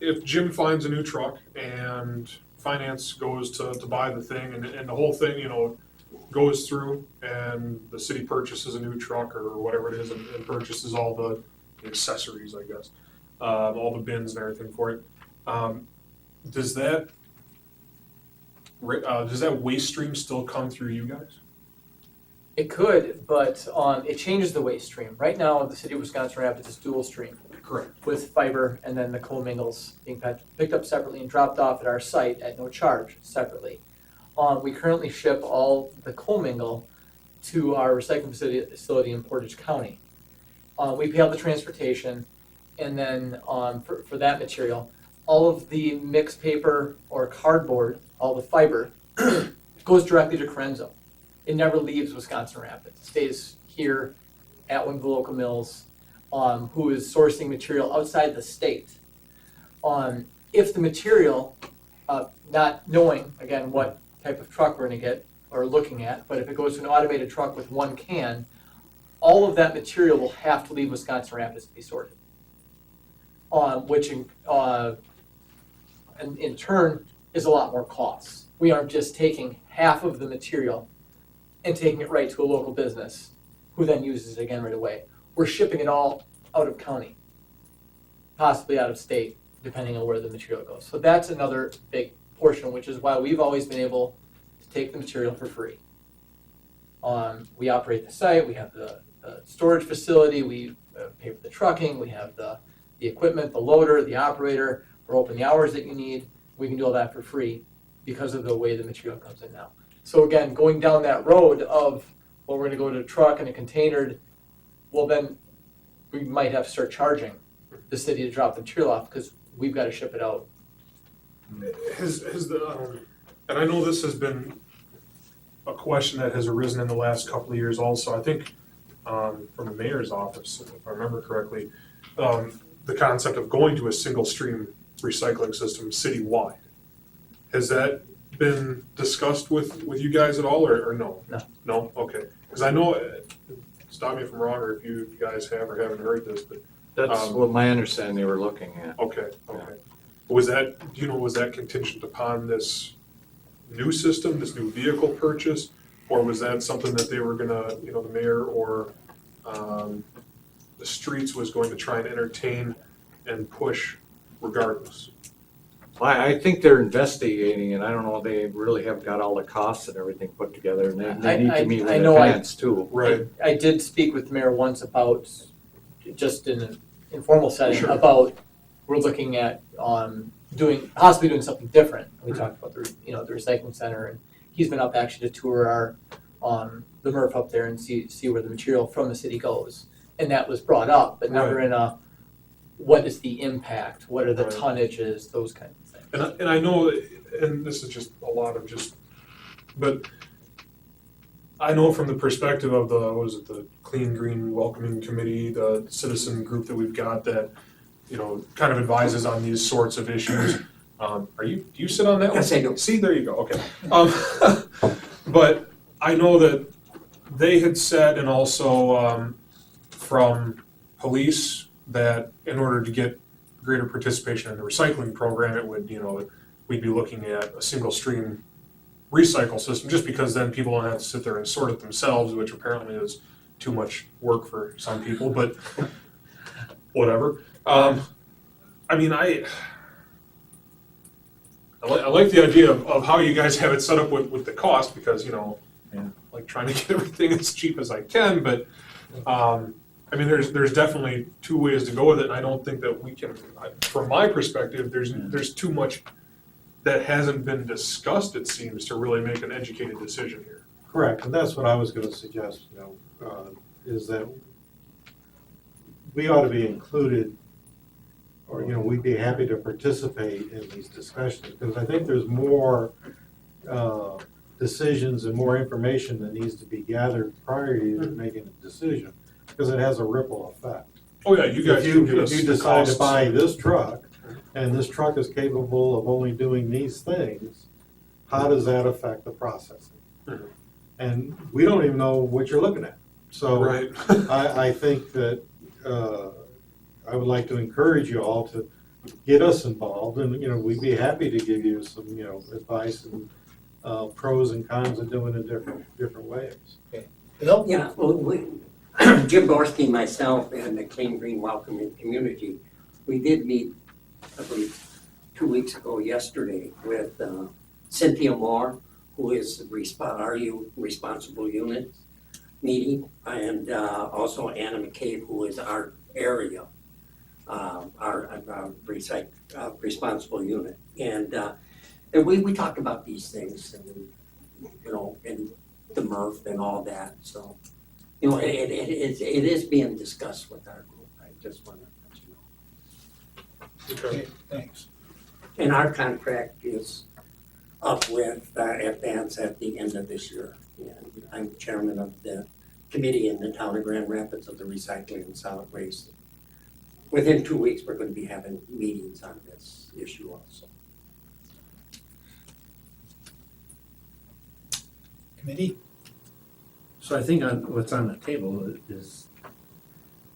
Speaker 2: if Jim finds a new truck and finance goes to buy the thing, and the whole thing, goes through, and the city purchases a new truck or whatever it is, and purchases all the accessories, I guess, all the bins and everything for it, does that waste stream still come through you guys?
Speaker 8: It could, but it changes the waste stream. Right now, the city of Wisconsin Rapids is dual stream.
Speaker 2: Correct.
Speaker 8: With fiber and then the commingles being picked up separately and dropped off at our site at no charge separately. We currently ship all the commingle to our recycling facility in Portage County. We pay all the transportation, and then for that material, all of the mixed paper or cardboard, all the fiber, goes directly to Corenzo. It never leaves Wisconsin Rapids. It stays here at one of the local mills, who is sourcing material outside the state. If the material, not knowing, again, what type of truck we're gonna get or looking at, but if it goes to an automated truck with one can, all of that material will have to leave Wisconsin Rapids to be sorted. Which in turn is a lot more costs. We aren't just taking half of the material and taking it right to a local business who then uses it again right away. We're shipping it all out of county, possibly out of state, depending on where the material goes. So that's another big portion, which is why we've always been able to take the material for free. We operate the site, we have the storage facility, we pay for the trucking, we have the equipment, the loader, the operator, we're open the hours that you need. We can do all that for free because of the way the material comes in now. So again, going down that road of, well, we're gonna go to a truck and a container, well then we might have to start charging the city to drop the material off because we've got to ship it out.
Speaker 2: And I know this has been a question that has arisen in the last couple of years also, I think, from the mayor's office, if I remember correctly, the concept of going to a single stream recycling system citywide. Has that been discussed with you guys at all, or no?
Speaker 8: No.
Speaker 2: No? Okay. Because I know stop me if I'm wrong, or if you guys have or haven't heard this, but,
Speaker 3: That's what my understanding they were looking at.
Speaker 2: okay. Was that, do you know, was that contingent upon this new system, this new vehicle purchase? Or was that something that they were gonna, you know, the mayor or, the streets was going to try and entertain and push regardless?
Speaker 3: I think they're investigating, and I don't know, they really have got all the costs and everything put together, and they need to meet with
Speaker 8: I
Speaker 3: the
Speaker 8: know I-
Speaker 3: finance too.
Speaker 2: Right.
Speaker 8: I did speak with the mayor once about, just in an informal setting,
Speaker 2: Sure.
Speaker 8: about, we're looking at, possibly doing something different. We talked about the recycling center, and he's been up actually to tour our, the MRF up there and see where the material from the city goes. And that was brought up, but never in a, what is the impact, what are the
Speaker 2: Right.
Speaker 8: tonnages, those kind of things.
Speaker 2: And I know, and this is just a lot of but I know from the perspective of the Clean Green Welcoming Committee, the citizen group that we've got that, you know, kind of advises on these sorts of issues. Do you sit on that one?
Speaker 12: Yes, I do.
Speaker 2: See, there you go, okay. But I know that they had said, and also, from police, that in order to get greater participation in the recycling program, it would, you know, we'd be looking at a single stream recycle system, just because then people don't have to sit there and sort it themselves, which apparently is too much work for some people, but whatever. I mean, I like the idea of how you guys have it set up with the cost, because, you know, like trying to get everything as cheap as I can, but, I mean, there's definitely two ways to go with it, and I don't think that we can, from my perspective, there's too much that hasn't been discussed, it seems, to really make an educated decision here.
Speaker 7: Correct, and that's what I was gonna suggest, is that we ought to be included, or, we'd be happy to participate in these discussions, because I think there's more decisions and more information that needs to be gathered prior to making a decision, because it has a ripple effect.
Speaker 2: Oh, yeah, you guys can get us
Speaker 7: If you
Speaker 2: the
Speaker 7: decide to
Speaker 2: costs.
Speaker 7: buy this truck, and this truck is capable of only doing these things, how does that affect the processing?
Speaker 2: Mhm.
Speaker 7: And we don't even know what you're looking at. So
Speaker 2: Right.
Speaker 7: I think that I would like to encourage you all to get us involved, and, we'd be happy to give you some, advice and pros and cons of doing it different ways.
Speaker 1: Bill?
Speaker 12: Yeah, well, Jim Gorski, myself, and the Clean Green Welcoming Community, we did meet, I believe, 2 weeks ago yesterday with Cynthia Moore, who is our responsible unit meeting, and also Anna McCabe, who is our area, our responsible unit. And we talked about these things, and, and the MRF and all that, so. It is being discussed with our group, I just want to let you know.
Speaker 2: Okay.
Speaker 1: Thanks.
Speaker 12: And our contract is up with Advance at the end of this year. And I'm chairman of the committee in the town of Grand Rapids of the recycling and solid waste. Within 2 weeks, we're going to be having meetings on this issue also.
Speaker 1: Committee?
Speaker 6: So I think what's on the table is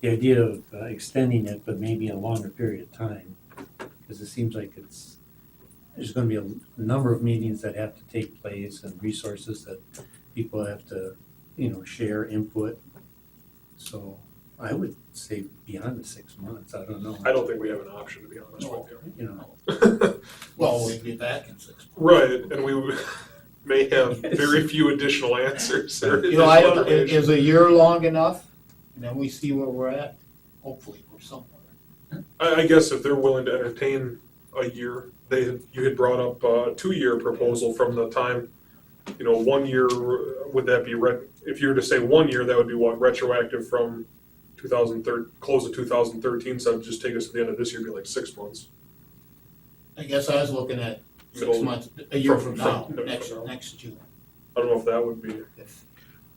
Speaker 6: the idea of extending it, but maybe a longer period of time. Because it seems like there's gonna be a number of meetings that have to take place and resources that people have to, share input. So I would say beyond the 6 months, I don't know.
Speaker 2: I don't think we have an option, to be honest with
Speaker 6: You
Speaker 1: Well, we'll be back in 6 months.
Speaker 2: Right, and we may have very few additional answers or
Speaker 1: I
Speaker 2: additional
Speaker 1: don't,
Speaker 2: information.
Speaker 1: is a year long enough? And then we see where we're at? Hopefully, we're somewhere.
Speaker 2: I guess if they're willing to entertain a year, you had brought up a 2-year proposal from the time, 1 year, would that be, if you were to say 1 year, that would be what, retroactive from 2013, close of 2013, so it'd just take us to the end of this year, be like 6 months.
Speaker 1: I guess I was looking at 6
Speaker 2: Middle-
Speaker 1: months, a year from
Speaker 2: from-
Speaker 1: now,
Speaker 2: no,
Speaker 1: next June.
Speaker 2: I don't know if that would be,
Speaker 1: If-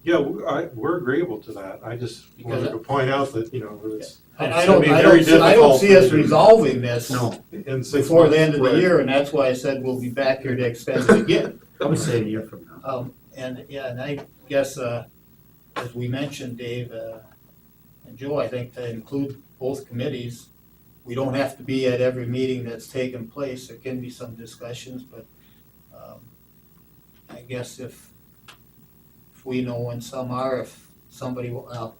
Speaker 7: Yeah, we're agreeable to that. I just wanted to point out that, it's.
Speaker 1: I
Speaker 7: it's
Speaker 1: don't,
Speaker 7: gonna be
Speaker 1: I
Speaker 7: very
Speaker 1: don't, I don't
Speaker 7: difficult
Speaker 1: see us
Speaker 7: to-
Speaker 1: resolving this
Speaker 7: In 6
Speaker 1: before the
Speaker 7: months.
Speaker 1: end of the
Speaker 2: Right.
Speaker 1: year, and that's why I said we'll be back here to extend it again.
Speaker 6: I would say a year from now.
Speaker 1: And I guess, as we mentioned, Dave, and Joe, I think to include both committees. We don't have to be at every meeting that's taken place. There can be some discussions, but, I guess if we know when some are, if somebody will,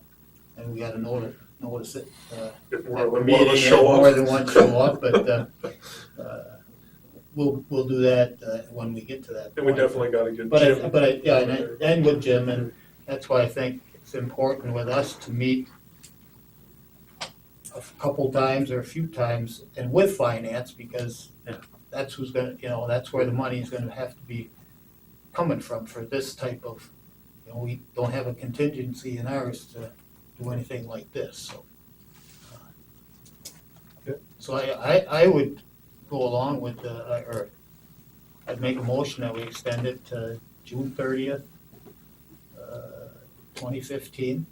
Speaker 1: and we gotta notice it,
Speaker 2: If
Speaker 1: at
Speaker 2: more
Speaker 1: the
Speaker 2: than one of us
Speaker 1: meeting,
Speaker 2: show
Speaker 1: more
Speaker 2: up.
Speaker 1: than one show up, but, we'll do that, when we get to that
Speaker 2: And we
Speaker 1: point.
Speaker 2: definitely gotta get
Speaker 1: But
Speaker 2: Jim.
Speaker 1: yeah, and with Jim, and that's why I think it's important with us to meet a couple times or a few times, and with finance, because
Speaker 6: Yeah.
Speaker 1: that's who's gonna, that's where the money's gonna have to be coming from for this type of, we don't have a contingency in ours to do anything like this, so. So I would go along with or I'd make a motion that we extend it to June 30th, 2015,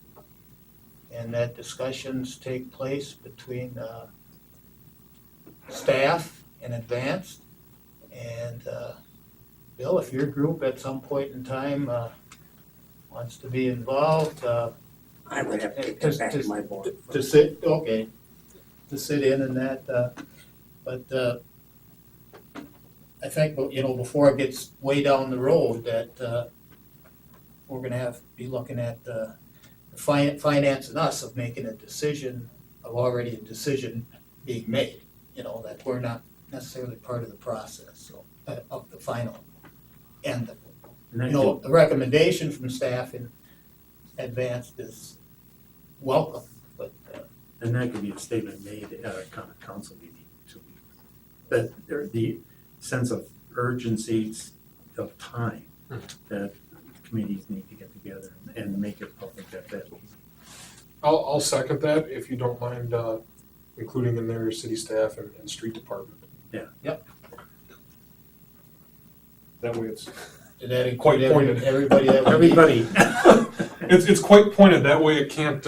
Speaker 1: and that discussions take place between staff and advanced. And Bill, if your group at some point in time wants to be involved,
Speaker 12: I would have to take that back to my board.
Speaker 1: to sit, okay, to sit in and that, but I think, before it gets way down the road, that we're gonna be looking at finance and us of making a decision, already a decision being made, that we're not necessarily part of the process, so, of the final end of it.
Speaker 6: And that could-
Speaker 1: The recommendation from staff in advanced is welcome, but,
Speaker 6: And that could be a statement made at a council meeting too. That the sense of urgency of time that committees need to get together and make it public at that meeting.
Speaker 2: I'll second that if you don't mind, including in there city staff and street department.
Speaker 6: Yeah.
Speaker 1: Yep.
Speaker 2: That way it's,
Speaker 1: did that
Speaker 2: Quite
Speaker 1: include
Speaker 2: pointed.
Speaker 1: everybody that we
Speaker 6: Everybody.
Speaker 2: it's quite pointed, that way it can't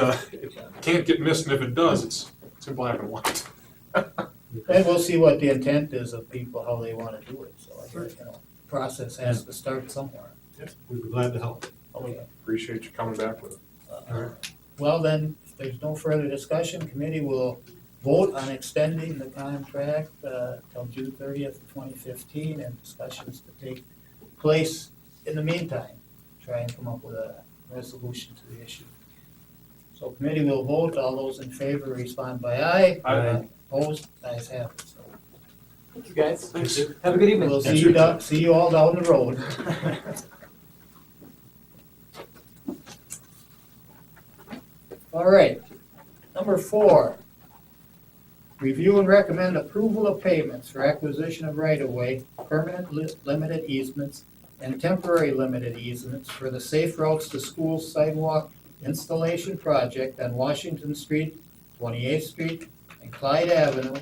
Speaker 2: get missed, and if it does, it's in black and white.
Speaker 1: And we'll see what the intent is of people, how they wanna do it, so I guess, the process has to start somewhere.
Speaker 7: We'd be glad to help.
Speaker 1: Okay.
Speaker 2: Appreciate you coming back with it.
Speaker 1: Well then, if there's no further discussion, committee will vote on extending the contract, till June 30th, 2015, and discussions to take place in the meantime. Try and come up with a resolution to the issue. So committee will vote, all those in favor respond by aye.
Speaker 6: Aye.
Speaker 1: Opposed, ayes have it, so.
Speaker 8: Thank you, guys. Have a good evening.
Speaker 1: We'll see you all down the road. All right, number 4. Review and recommend approval of payments for acquisition of right-of-way, permanent limited easements, and temporary limited easements for the Safe Routes to Schools sidewalk installation project on Washington Street, 28th Street, and Clyde Avenue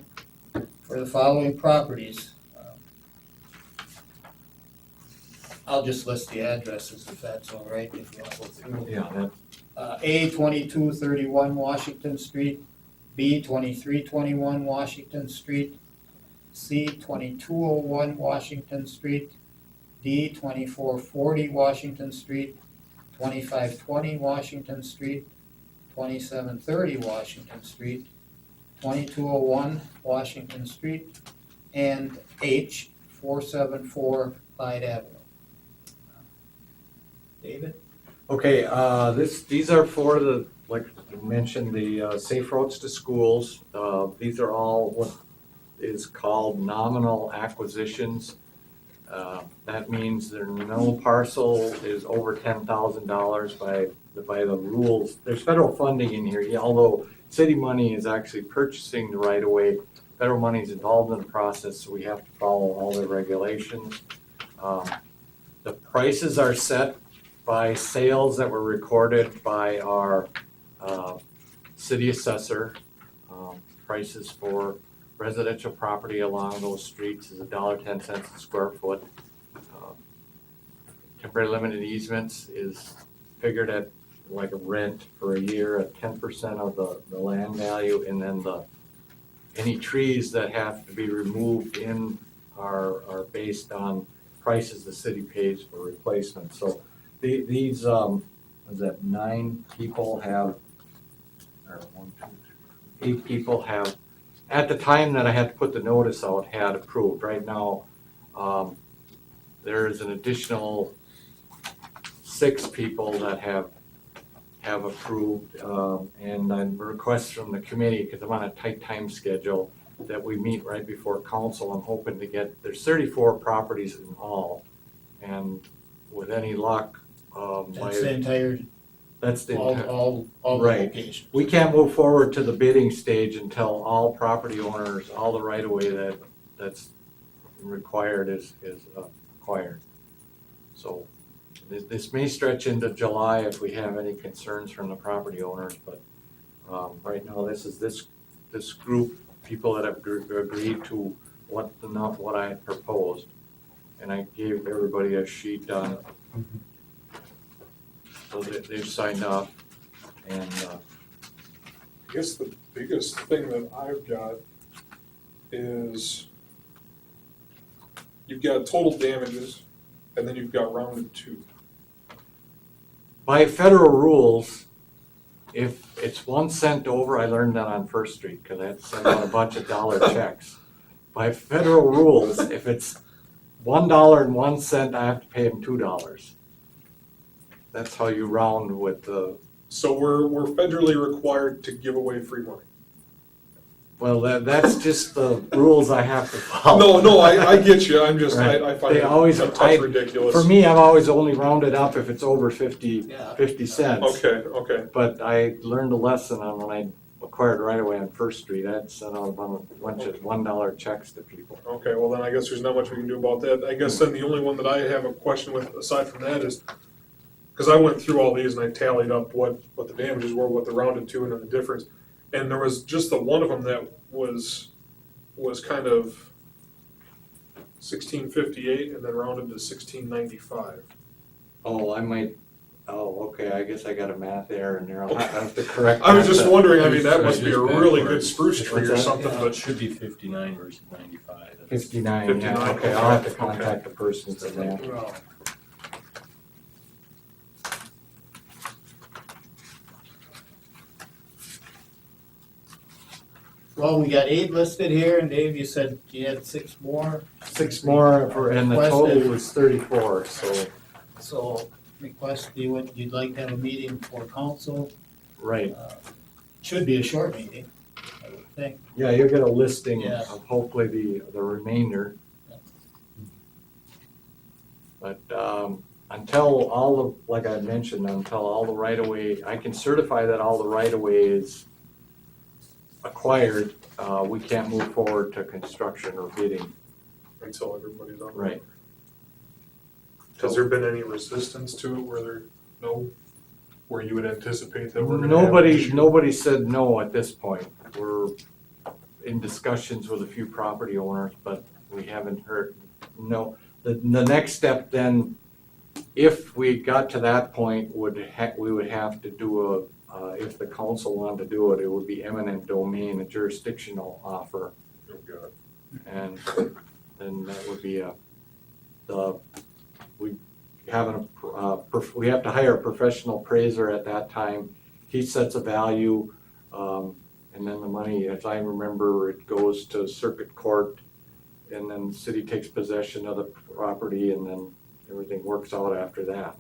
Speaker 1: for the following properties. I'll just list the addresses if that's all right, if you want to go through.
Speaker 3: Yeah,
Speaker 1: A 2231 Washington Street, B 2321 Washington Street, C 2201 Washington Street, D 2440 Washington Street, 2520 Washington Street, 2730 Washington Street, 2201 Washington Street, and H 474 Clyde Avenue. David?
Speaker 3: Okay, these are for the, like you mentioned, the Safe Routes to Schools. These are all what is called nominal acquisitions. That means there no parcel is over $10,000 by the rules. There's federal funding in here, although city money is actually purchasing the right of way. Federal money is involved in the process, so we have to follow all the regulations. The prices are set by sales that were recorded by our city assessor. Prices for residential property along those streets is $1.10 a square foot. Temporary limited easements is figured at like a rent for a year at 10% of the land value, and then any trees that have to be removed are based on prices the city pays for replacement. So these was that 9 people have, or 1, 2, 3, 8 people have, at the time that I had to put the notice out, had approved. Right now, there is an additional 6 people that have approved, and I request from the committee, because I'm on a tight time schedule, that we meet right before council. I'm hoping to get, there's 34 properties in all, and with any luck,
Speaker 1: That's the entire,
Speaker 3: that's the entire.
Speaker 1: all the
Speaker 3: Right.
Speaker 1: locations.
Speaker 3: We can't move forward to the bidding stage until all property owners, all the right of way that's required is acquired. So this may stretch into July if we have any concerns from the property owners, but right now this group, people that have agreed to what I had proposed. And I gave everybody a sheet on it. So they've signed up, and
Speaker 2: I guess the biggest thing that I've got is you've got total damages, and then you've got rounded 2.
Speaker 3: by federal rules, if it's 1 cent over, I learned that on First Street, because I had to send out a bunch of dollar checks. By federal rules, if it's $1.01, I have to pay them $2. That's how you round with the,
Speaker 2: So we're federally required to give away free money.
Speaker 3: well, that's just the rules I have to follow.
Speaker 2: No, I get you. I'm just,
Speaker 3: Right.
Speaker 2: I find
Speaker 3: They
Speaker 2: it
Speaker 3: always-
Speaker 2: a touch ridiculous.
Speaker 3: For me, I've always only rounded up if it's over 50
Speaker 1: Yeah.
Speaker 3: cents.
Speaker 2: Okay.
Speaker 3: But I learned a lesson on when I acquired right away on First Street. I had to send out a bunch of $1 checks to people.
Speaker 2: Okay, well then I guess there's not much we can do about that. I guess then the only one that I have a question with aside from that is, because I went through all these and I tallied up what the damages were, what the rounded to, and then the difference. And there was just the one of them that was kind of 1658 and then rounded to 1695.
Speaker 3: Oh, okay, I guess I got a math error in there. I'll have to correct that.
Speaker 2: I was just wondering, I mean, that
Speaker 6: Right,
Speaker 2: must be a
Speaker 6: just
Speaker 2: really good
Speaker 6: backwards.
Speaker 2: spruce tree or
Speaker 3: What's that?
Speaker 2: something,
Speaker 6: It
Speaker 2: but
Speaker 6: should be 59 versus 95.
Speaker 3: 59, yeah,
Speaker 2: 59,
Speaker 3: okay, I'll have to
Speaker 2: okay.
Speaker 3: contact the person for that.
Speaker 1: Well, Well, we got 8 listed here, and Dave, you said you had 6 more,
Speaker 3: 6 more, and the total was 34, so,
Speaker 1: so request you'd like to have a meeting for council.
Speaker 3: right.
Speaker 1: Should be a short meeting, I would think.
Speaker 3: Yeah, you'll get a listing
Speaker 1: Yeah.
Speaker 3: of hopefully the remainder. But until like I mentioned, until all the right of way, I can certify that all the right of way is acquired, we can't move forward to construction or bidding.
Speaker 2: until everybody's on.
Speaker 3: Right.
Speaker 2: Has there been any resistance to it where you would anticipate that we're gonna have an issue?
Speaker 3: Nobody said no at this point. We're in discussions with a few property owners, but we haven't heard, no. The next step then, if we got to that point, we would have to do if the council wanted to do it, it would be eminent domain, a jurisdictional offer.
Speaker 2: Oh, God.
Speaker 3: And then that would be we have to hire a professional appraiser at that time. He sets a value, and then the money, as I remember, it goes to circuit court, and then the city takes possession of the property, and then everything works out after that.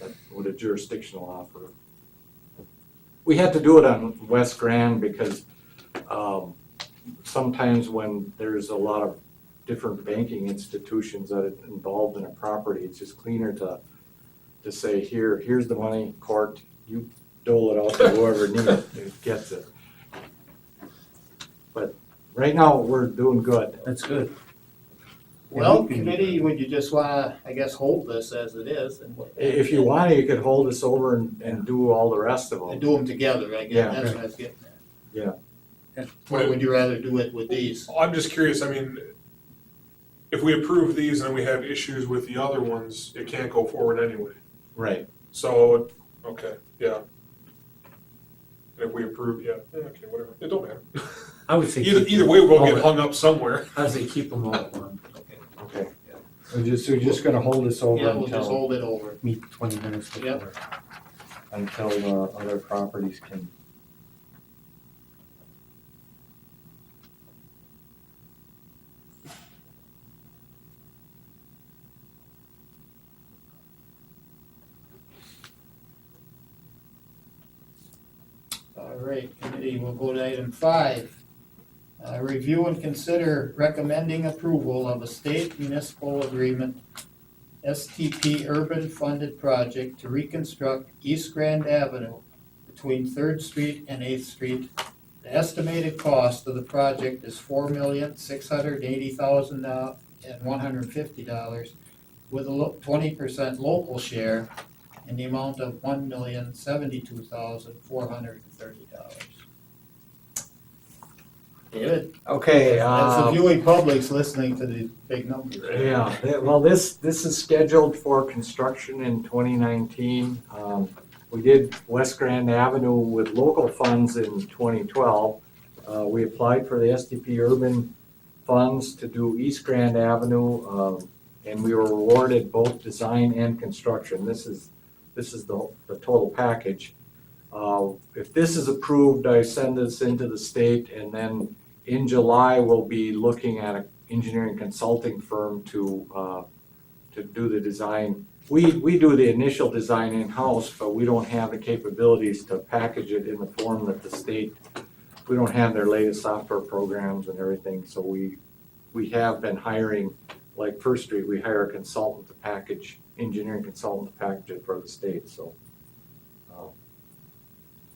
Speaker 3: But with a jurisdictional offer. We had to do it on West Grand because sometimes when there's a lot of different banking institutions that are involved in a property, it's just cleaner to say, here's the money, court, you dole it out to whoever needs it, gets it. But right now, we're doing good.
Speaker 6: That's good.
Speaker 1: Well, committee, would you just wanna, I guess, hold this as it is? And
Speaker 3: If you want, you could hold this over and do all the rest of
Speaker 1: And
Speaker 3: them.
Speaker 1: do them together, I
Speaker 3: Yeah.
Speaker 1: guess, that's what I was getting at.
Speaker 3: Yeah.
Speaker 1: Or would you rather do it with these?
Speaker 2: I'm just curious, I mean, if we approve these and we have issues with the other ones, it can't go forward anyway.
Speaker 3: Right.
Speaker 2: So, okay, yeah. If we approve, yeah, okay, whatever, it don't matter.
Speaker 6: I would say.
Speaker 2: Either way, we'll get hung up somewhere.
Speaker 6: I would say keep them all at one.
Speaker 3: Okay. We're just gonna hold this over
Speaker 1: Yeah, we'll just
Speaker 3: until,
Speaker 1: hold it over.
Speaker 6: Meet 20 minutes
Speaker 1: Yep.
Speaker 6: before.
Speaker 3: until the other properties can.
Speaker 1: All right, committee, we'll go to item 5. Review and consider recommending approval of a state municipal agreement, STP Urban Funded Project to reconstruct East Grand Avenue between 3rd Street and 8th Street. The estimated cost of the project is $4,680,150 with a 20% local share in the amount of $1,072,430. David,
Speaker 3: Okay,
Speaker 1: as the viewing public's listening to the big numbers.
Speaker 3: yeah, well, this is scheduled for construction in 2019. We did West Grand Avenue with local funds in 2012. We applied for the STP Urban funds to do East Grand Avenue, and we were awarded both design and construction. This is the total package. If this is approved, I send this into the state, and then in July, we'll be looking at an engineering consulting firm to do the design. We do the initial design in-house, but we don't have the capabilities to package it in the form that the state, we don't have their latest software programs and everything, so we have been hiring, like First Street, we hire a consultant to package, engineering consultant to package it for the state, so.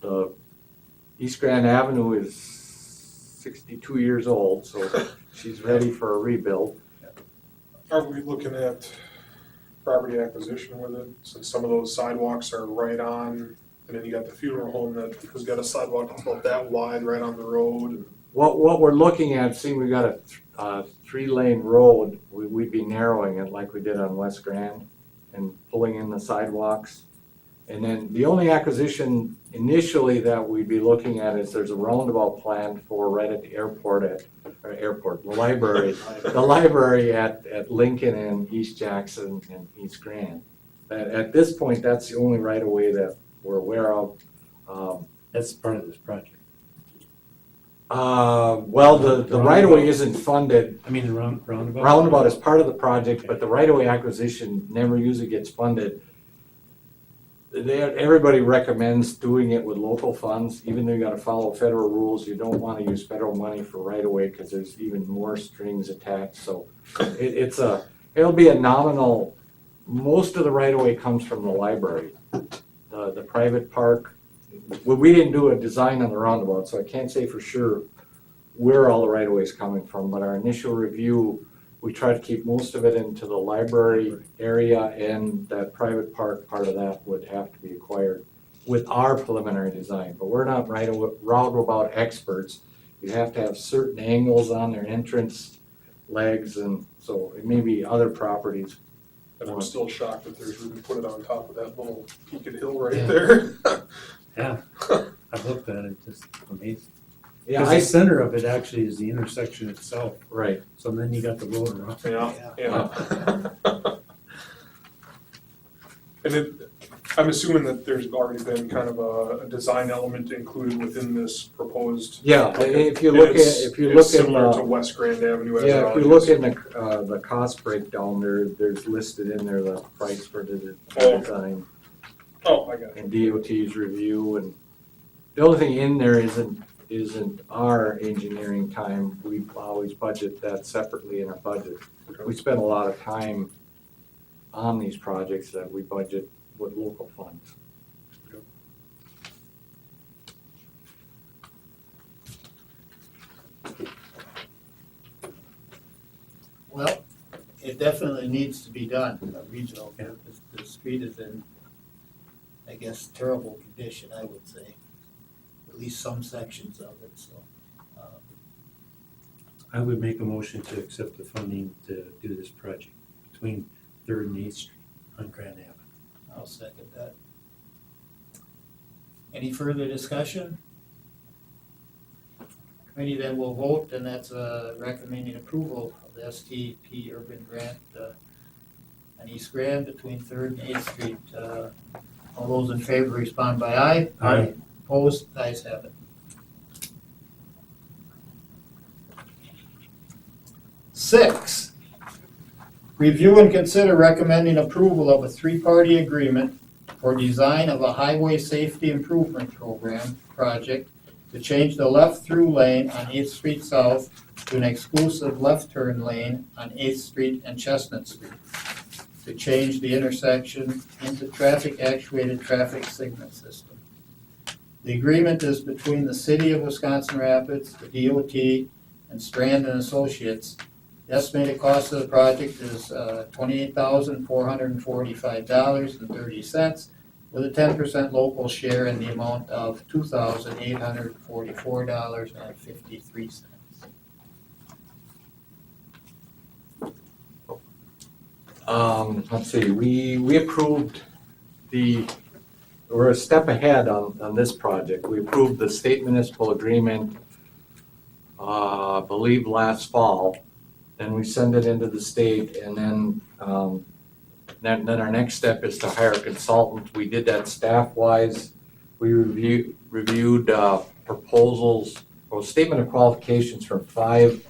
Speaker 3: The East Grand Avenue is 62 years old, so she's ready for a rebuild.
Speaker 2: Are we looking at property acquisition with it, since some of those sidewalks are right on, and then you got the funeral home that has got a sidewalk that's about that wide right on the road, and
Speaker 3: What we're looking at, seeing we got a 3-lane road, we'd be narrowing it like we did on West Grand and pulling in the sidewalks. And then the only acquisition initially that we'd be looking at is there's a roundabout planned for right at the the library at Lincoln and East Jackson and East Grand. At this point, that's the only right of way that we're aware of.
Speaker 6: That's part of this project.
Speaker 3: Well, the right of way isn't funded.
Speaker 6: I mean, the roundabout?
Speaker 3: Roundabout is part of the project, but the right of way acquisition never usually gets funded. Everybody recommends doing it with local funds, even though you gotta follow federal rules. You don't wanna use federal money for right of way because there's even more strings attached, so it'll be a nominal, most of the right of way comes from the library. The private park, well, we didn't do a design on the roundabout, so I can't say for sure where all the right of way is coming from, but our initial review, we try to keep most of it into the library area, and that private park part of that would have to be acquired with our preliminary design. But we're not roundabout experts. You have to have certain angles on their entrance legs, and so it may be other properties.
Speaker 2: and I'm still shocked that there's room to put it on top of that little peaked hill right
Speaker 6: Yeah.
Speaker 2: there.
Speaker 6: Yeah, I've looked at it, just amazing.
Speaker 3: Yeah,
Speaker 6: Because the center of it actually is the intersection itself,
Speaker 3: right.
Speaker 6: so then you got the road around.
Speaker 2: Yeah. And I'm assuming that there's already been kind of a design element included within this proposed.
Speaker 3: Yeah, if you look at,
Speaker 2: It's similar to
Speaker 3: in
Speaker 2: West Grand Avenue as it
Speaker 3: yeah, if
Speaker 2: already
Speaker 3: you look
Speaker 2: is.
Speaker 3: in the cost breakdown, there's listed in there the price for the
Speaker 2: Oh.
Speaker 3: design
Speaker 2: Oh, I got it.
Speaker 3: and DOT's review, and the only thing in there isn't our engineering time. We always budget that separately in our budget. We spend a lot of time on these projects that we budget with local funds.
Speaker 1: Well, it definitely needs to be done, regional, the street is in, I guess, terrible condition, I would say. At least some sections of it, so.
Speaker 6: I would make a motion to accept the funding to do this project between 3rd and 8th Street on Grand Avenue.
Speaker 1: I'll second that. Any further discussion? Committee then will vote, and that's recommending approval of the STP Urban Grant on East Grand between 3rd and 8th Street. All those in favor respond by aye.
Speaker 6: Aye.
Speaker 1: Opposed, ayes have it. 6, review and consider recommending approval of a 3-party agreement for design of a highway safety improvement program project to change the left-through lane on 8th Street South to an exclusive left turn lane on 8th Street and Chestnut Street, to change the intersection into traffic-actuated traffic signal system. The agreement is between the City of Wisconsin Rapids, the DOT, and Strand and Associates. The estimated cost of the project is $28,445.30, with a 10% local share in the amount of $2,844.53.
Speaker 3: Let's see, we approved we're a step ahead on this project. We approved the state municipal agreement, I believe last fall. Then we send it into the state, and then then our next step is to hire a consultant. We did that staff-wise. We reviewed proposals or statement of qualifications from 5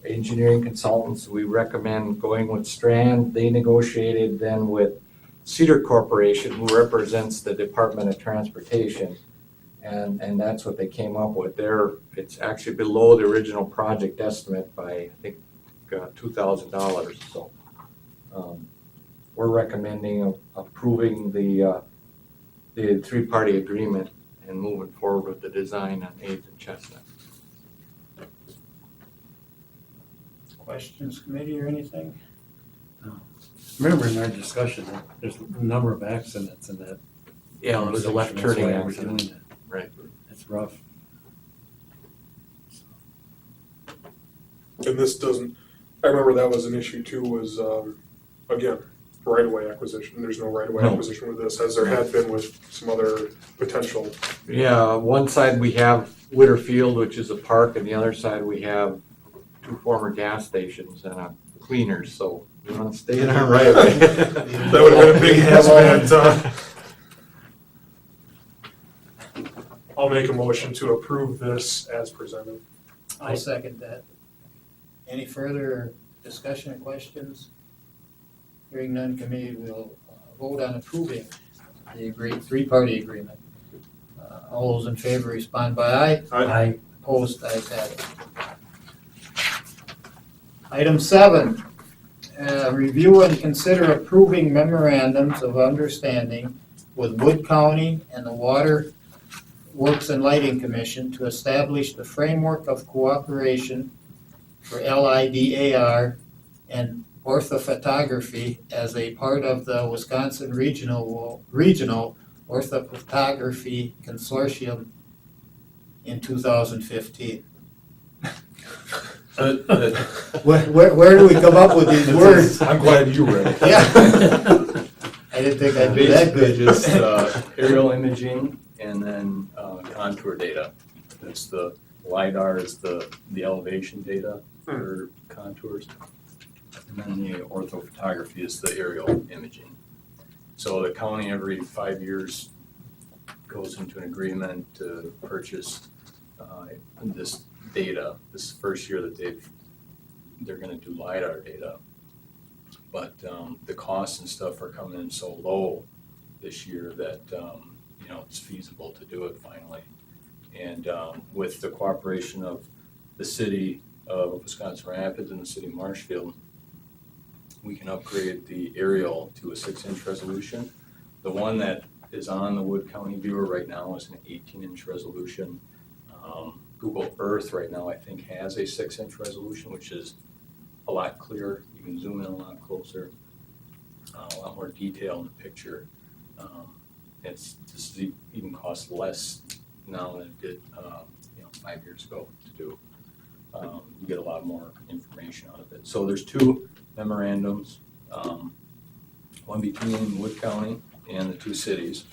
Speaker 3: engineering consultants. We recommend going with Strand. They negotiated then with Cedar Corporation, who represents the Department of Transportation. And that's what they came up with. It's actually below the original project estimate by, I think, $2,000. So we're recommending approving the 3-party agreement and moving forward with the design on 8th and Chestnut.
Speaker 1: Questions, committee, or anything?
Speaker 6: Remember in our discussion, that there's a number of accidents in that.
Speaker 3: Yeah, it was a left
Speaker 6: intersection.
Speaker 3: turning
Speaker 6: That's why we're
Speaker 3: accident.
Speaker 6: doing that.
Speaker 3: Right.
Speaker 6: It's rough.
Speaker 2: And this doesn't, I remember that was an issue too, was, again, right-of-way acquisition. There's no right-of-way
Speaker 3: No.
Speaker 2: acquisition with this, as there had been with some other potential.
Speaker 3: Yeah, one side we have Whitterfield, which is a park, and the other side we have 2 former gas stations and a cleaners, so we want to stay in our right of way.
Speaker 2: That would have been a big hazmat. I'll make a motion to approve this as presented.
Speaker 1: I'll second that. Any further discussion or questions? Hearing none, committee will vote on approving the 3-party agreement. All those in favor respond by aye.
Speaker 6: Aye.
Speaker 1: Opposed, ayes have it. Item 7, review and consider approving memorandums of understanding with Wood County and the Water Works and Lighting Commission to establish the framework of cooperation for LIDAR and orthophotography as a part of the Wisconsin Regional Orthophotography Consortium in 2015. Where do we come up with these words?
Speaker 2: I'm glad you read it.
Speaker 1: Yeah. I didn't think I'd be that good.
Speaker 13: Basically just aerial imaging and then contour data. It's the LiDAR is the elevation data for contours. And then the orthophotography is the aerial imaging. So the county every 5 years goes into an agreement to purchase this data. This is the first year that they're gonna do LiDAR data. But the costs and stuff are coming in so low this year that it's feasible to do it finally. And with the cooperation of the city of Wisconsin Rapids and the city of Marshfield, we can upgrade the aerial to a 6-inch resolution. The one that is on the Wood County viewer right now is an 18-inch resolution. Google Earth right now I think has a 6-inch resolution, which is a lot clearer. You can zoom in a lot closer, a lot more detail in the picture. This even costs less now than it did 5 years ago to do. You get a lot more information out of it. So there's 2 memorandums, one between Wood County and the 2 cities.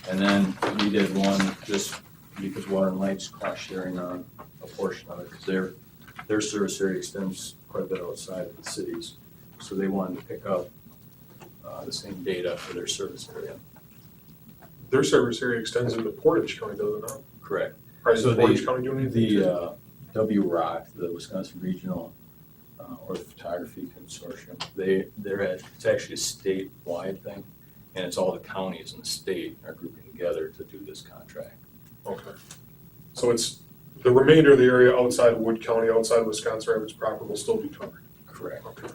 Speaker 13: And then we did one just because Water and Light's cost sharing on a portion of it, because their service area extends quite a bit outside of the cities. So they wanted to pick up the same data for their service area.
Speaker 2: Their service area extends into Portage County, does it not?
Speaker 13: Correct.
Speaker 2: Or
Speaker 13: So
Speaker 2: is Portage County doing anything? to it?
Speaker 13: The WROC, the Wisconsin Regional Orthophotography Consortium, it's actually a statewide thing, and it's all the counties in the state are grouping together to do this contract.
Speaker 2: Okay. So it's, the remainder of the area outside of Wood County, outside of Wisconsin Rapids proper will still be covered?
Speaker 13: Correct.
Speaker 2: Okay.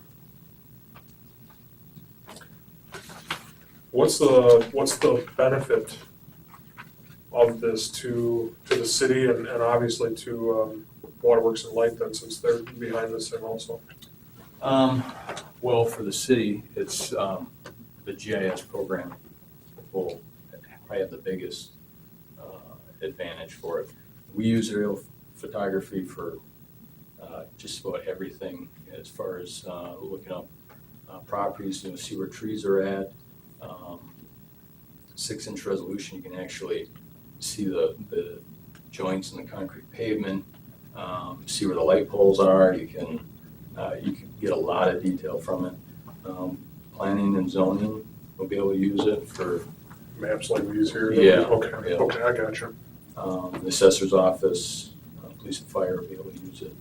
Speaker 2: What's the benefit of this to the city and obviously to Waterworks and Light then, since they're behind this thing also?
Speaker 13: Well, for the city, it's the GIS program will probably have the biggest advantage for it. We use aerial photography for just about everything as far as looking up properties, see where trees are at. 6-inch resolution, you can actually see the joints in the concrete pavement, see where the light poles are. You can get a lot of detail from it. Planning and zoning will be able to use it for
Speaker 2: Maps like we use here?
Speaker 13: Yeah.
Speaker 2: Okay,
Speaker 13: Yeah.
Speaker 2: okay, I got you.
Speaker 13: the assessor's office, police and fire will be able to use it.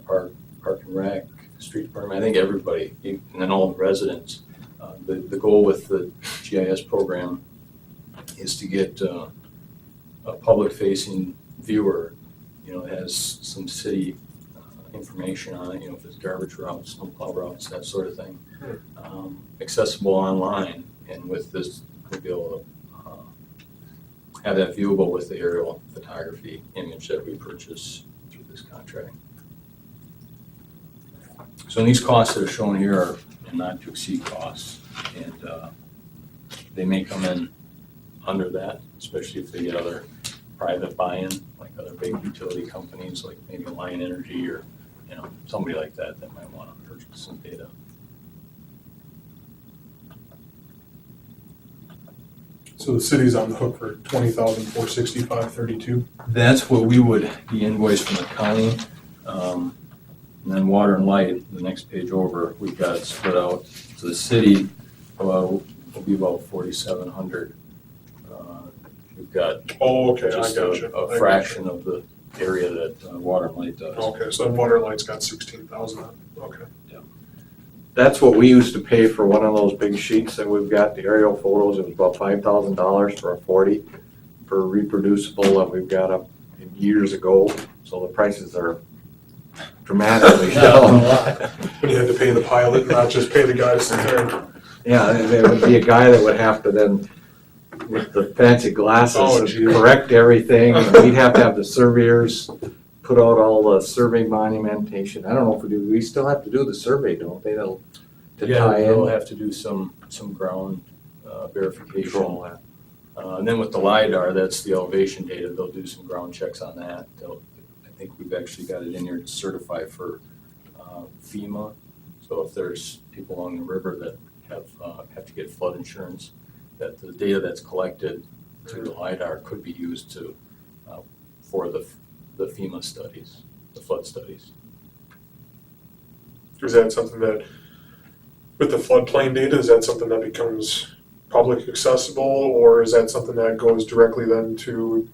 Speaker 13: Park and Rec, street department, I think everybody, and then all the residents. The goal with the GIS program is to get a public-facing viewer, that has some city information on it, if it's garbage routes, snowplow routes, that sort of thing. Accessible online, and with this, we'll be able to have that viewable with the aerial photography image that we purchase through this contract. So these costs that are shown here are not to exceed costs, and they may come in under that, especially if they get other private buy-in, like other big utility companies, like maybe Lion Energy or somebody like that might want to purchase some data.
Speaker 2: So the city's on the hook for $20,465.32.
Speaker 13: That's what we would be invoiced from the county. And then water and light, the next page over, we've got it split out. So the city will be about 4,700. We've got
Speaker 2: Oh, okay, I
Speaker 13: just
Speaker 2: got you.
Speaker 13: a fraction of the area that water and light does.
Speaker 2: Okay, so then water and light's got 16,000 on it. Okay.
Speaker 3: That's what we used to pay for one of those big sheets that we've got, the aerial photos. It was about $5,000 for a 40 for reproducible that we've got up years ago. So the prices are dramatically down.
Speaker 2: But you had to pay the pilot, not just pay the guy to sit there.
Speaker 3: Yeah, there would be a guy that would have to then, with the fancy
Speaker 2: Oh,
Speaker 3: glasses,
Speaker 2: gee.
Speaker 3: correct everything. And we'd have to have the surveyors put out all the survey monumentation. I don't know if we do, we still have to do the survey, don't they, to tie
Speaker 13: They'll
Speaker 3: in?
Speaker 13: have to do some ground verification.
Speaker 3: Control that.
Speaker 13: And then with the LiDAR, that's the elevation data, they'll do some ground checks on that. I think we've actually got it in here to certify for FEMA. So if there's people along the river that have to get flood insurance, that the data that's collected through the LiDAR could be used to for the FEMA studies, the flood studies.
Speaker 2: Is that something that, with the floodplain data, is that something that becomes public accessible, or is that something that goes directly then to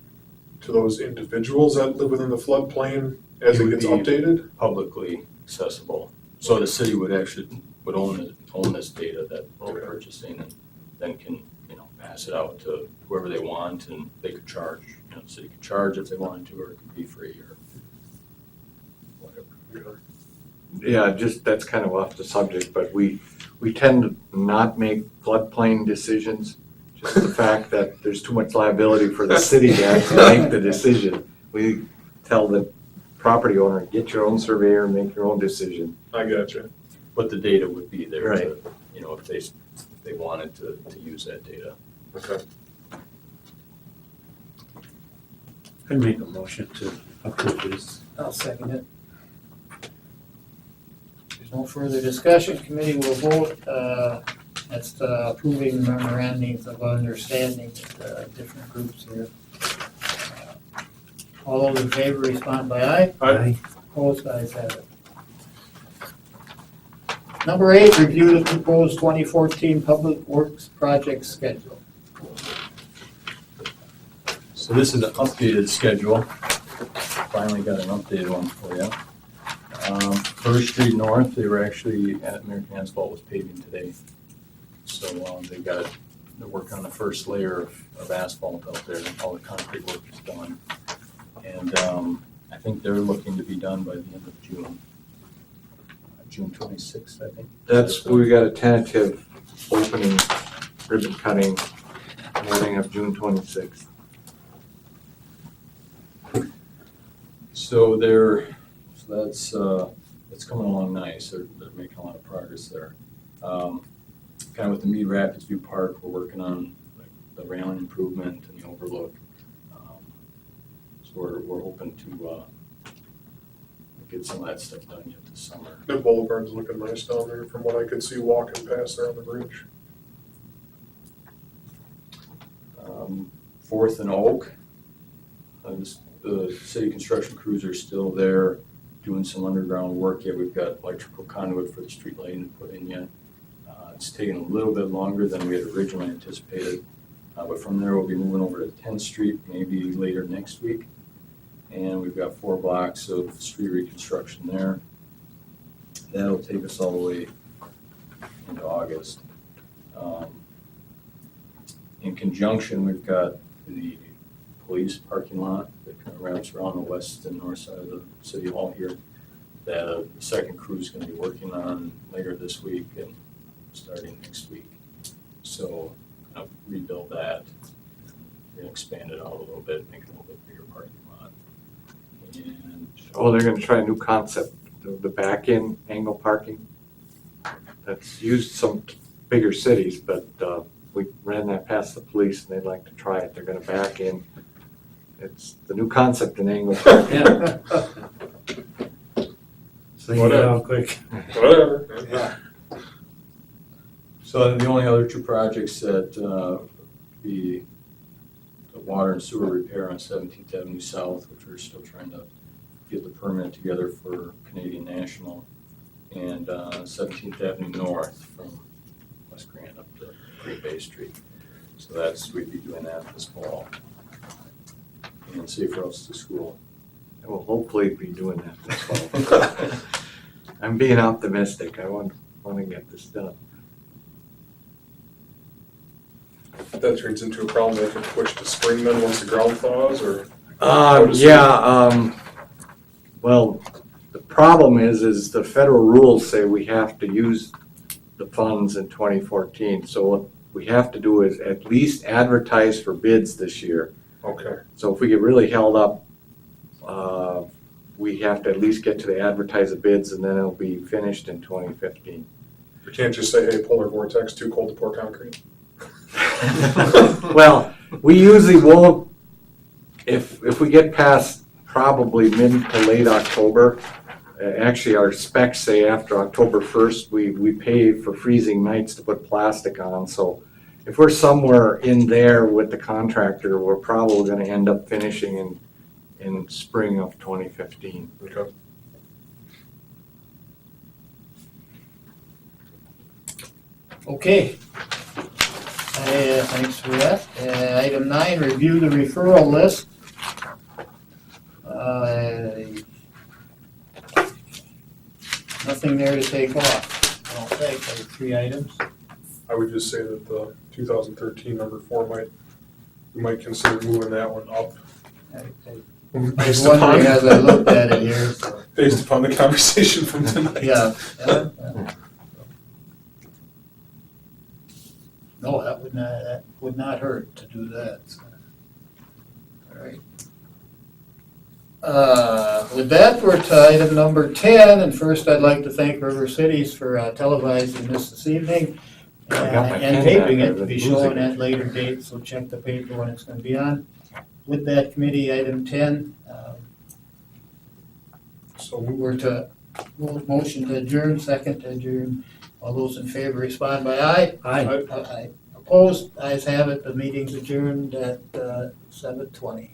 Speaker 2: those individuals that live within the floodplain as it
Speaker 13: It would
Speaker 2: gets
Speaker 13: be
Speaker 2: updated?
Speaker 13: Publicly accessible. So the city would own this data that they're
Speaker 2: Okay.
Speaker 13: purchasing, and then can, pass it out to whoever they want, and they could charge, the city could charge if they wanted to, or it could be free or whatever.
Speaker 3: Yeah, just, that's kind of off the subject, but we tend to not make floodplain decisions. Just the fact that there's too much liability for the city to actually make the decision. We tell the property owner, get your own surveyor and make your own decision.
Speaker 2: I got you.
Speaker 13: But the data would be there
Speaker 3: Right.
Speaker 13: to, if they wanted to use that data.
Speaker 2: Okay.
Speaker 6: I'd make a motion to approve this.
Speaker 1: I'll second it. There's no further discussion, committee will vote, that's approving memorandums of understanding with different groups here. All those in favor respond by aye.
Speaker 2: Aye.
Speaker 1: Opposed, ayes have it. Number 8, review the proposed 2014 Public Works project schedule.
Speaker 13: So this is an updated schedule. Finally got an updated one for you. First Street North, they were actually at American Asphalt was paving today. So they're working on the first layer of asphalt out there, and all the concrete work is done. And I think they're looking to be done by the end of June. June 26th, I think.
Speaker 3: We got a tentative opening, ribbon cutting, morning of June 26th.
Speaker 13: So that's coming along nice. They're making a lot of progress there. Kind of with the Mead Rapids View Park, we're working on like the railing improvement and the overlook. So we're hoping to get some of that stuff done yet this summer.
Speaker 2: The boulevard's looking nice down there from what I could see walking past there on the bridge.
Speaker 13: Fourth and Oak, the city construction crews are still there doing some underground work yet. We've got electrical conduit for the street lighting to put in yet. It's taking a little bit longer than we had originally anticipated. But from there, we'll be moving over to 10th Street, maybe later next week. And we've got 4 blocks of street reconstruction there. That'll take us all the way into August. In conjunction, we've got the police parking lot that kind of wraps around the west and north side of the city hall here that the second crew is going to be working on later this week and starting next week. So kind of rebuild that, and expand it out a little bit, make it a little bit bigger parking lot. And
Speaker 3: They're gonna try a new concept, the back-in angle parking. That's used some bigger cities, but we ran that past the police and they'd like to try it. They're gonna back in. It's the new concept in angle parking.
Speaker 6: So you get out quick.
Speaker 2: Whatever.
Speaker 13: so the only other 2 projects that the water and sewer repair on 17th Avenue South, which we're still trying to get the permit together for Canadian National, and 17th Avenue North from West Grand up to Green Bay Street. So we'd be doing that this fall. And Safe Routes to School.
Speaker 3: And we'll hopefully be doing that this fall. I'm being optimistic. I want to get this done.
Speaker 2: If that turns into a problem, they can push to spring then once the ground thaws, or?
Speaker 3: Well, the problem is the federal rules say we have to use the funds in 2014. So what we have to do is at least advertise for bids this year.
Speaker 2: Okay.
Speaker 3: So if we get really held up, we have to at least get to the advertise the bids and then it'll be finished in 2015.
Speaker 2: You can't just say, hey, polar vortex, too cold to pour concrete.
Speaker 3: Well, we usually won't, if we get past probably mid to late October, actually our specs say after October 1st, we pay for freezing nights to put plastic on. So if we're somewhere in there with the contractor, we're probably going to end up finishing in spring of 2015.
Speaker 2: Okay.
Speaker 1: Okay. Thanks for that. Item 9, review the referral list. Nothing there to take off. I don't think. There's 3 items.
Speaker 2: I would just say that the 2013 number 4 we might consider moving that one up.
Speaker 1: I was wondering as I looked at it here. So.
Speaker 2: Based upon the conversation from tonight.
Speaker 1: Yeah. No, that would not hurt to do that. So. All right. With that, we're to item number 10, and first I'd like to thank River Cities for televising this evening and taping it to be shown at later dates, so check the paper when it's going to be on. With that committee, item 10, so we were to motion to adjourn, second to adjourn. All those in favor respond by aye.
Speaker 6: Aye.
Speaker 1: Aye. Opposed? Ayes have it. The meeting's adjourned at 7:20.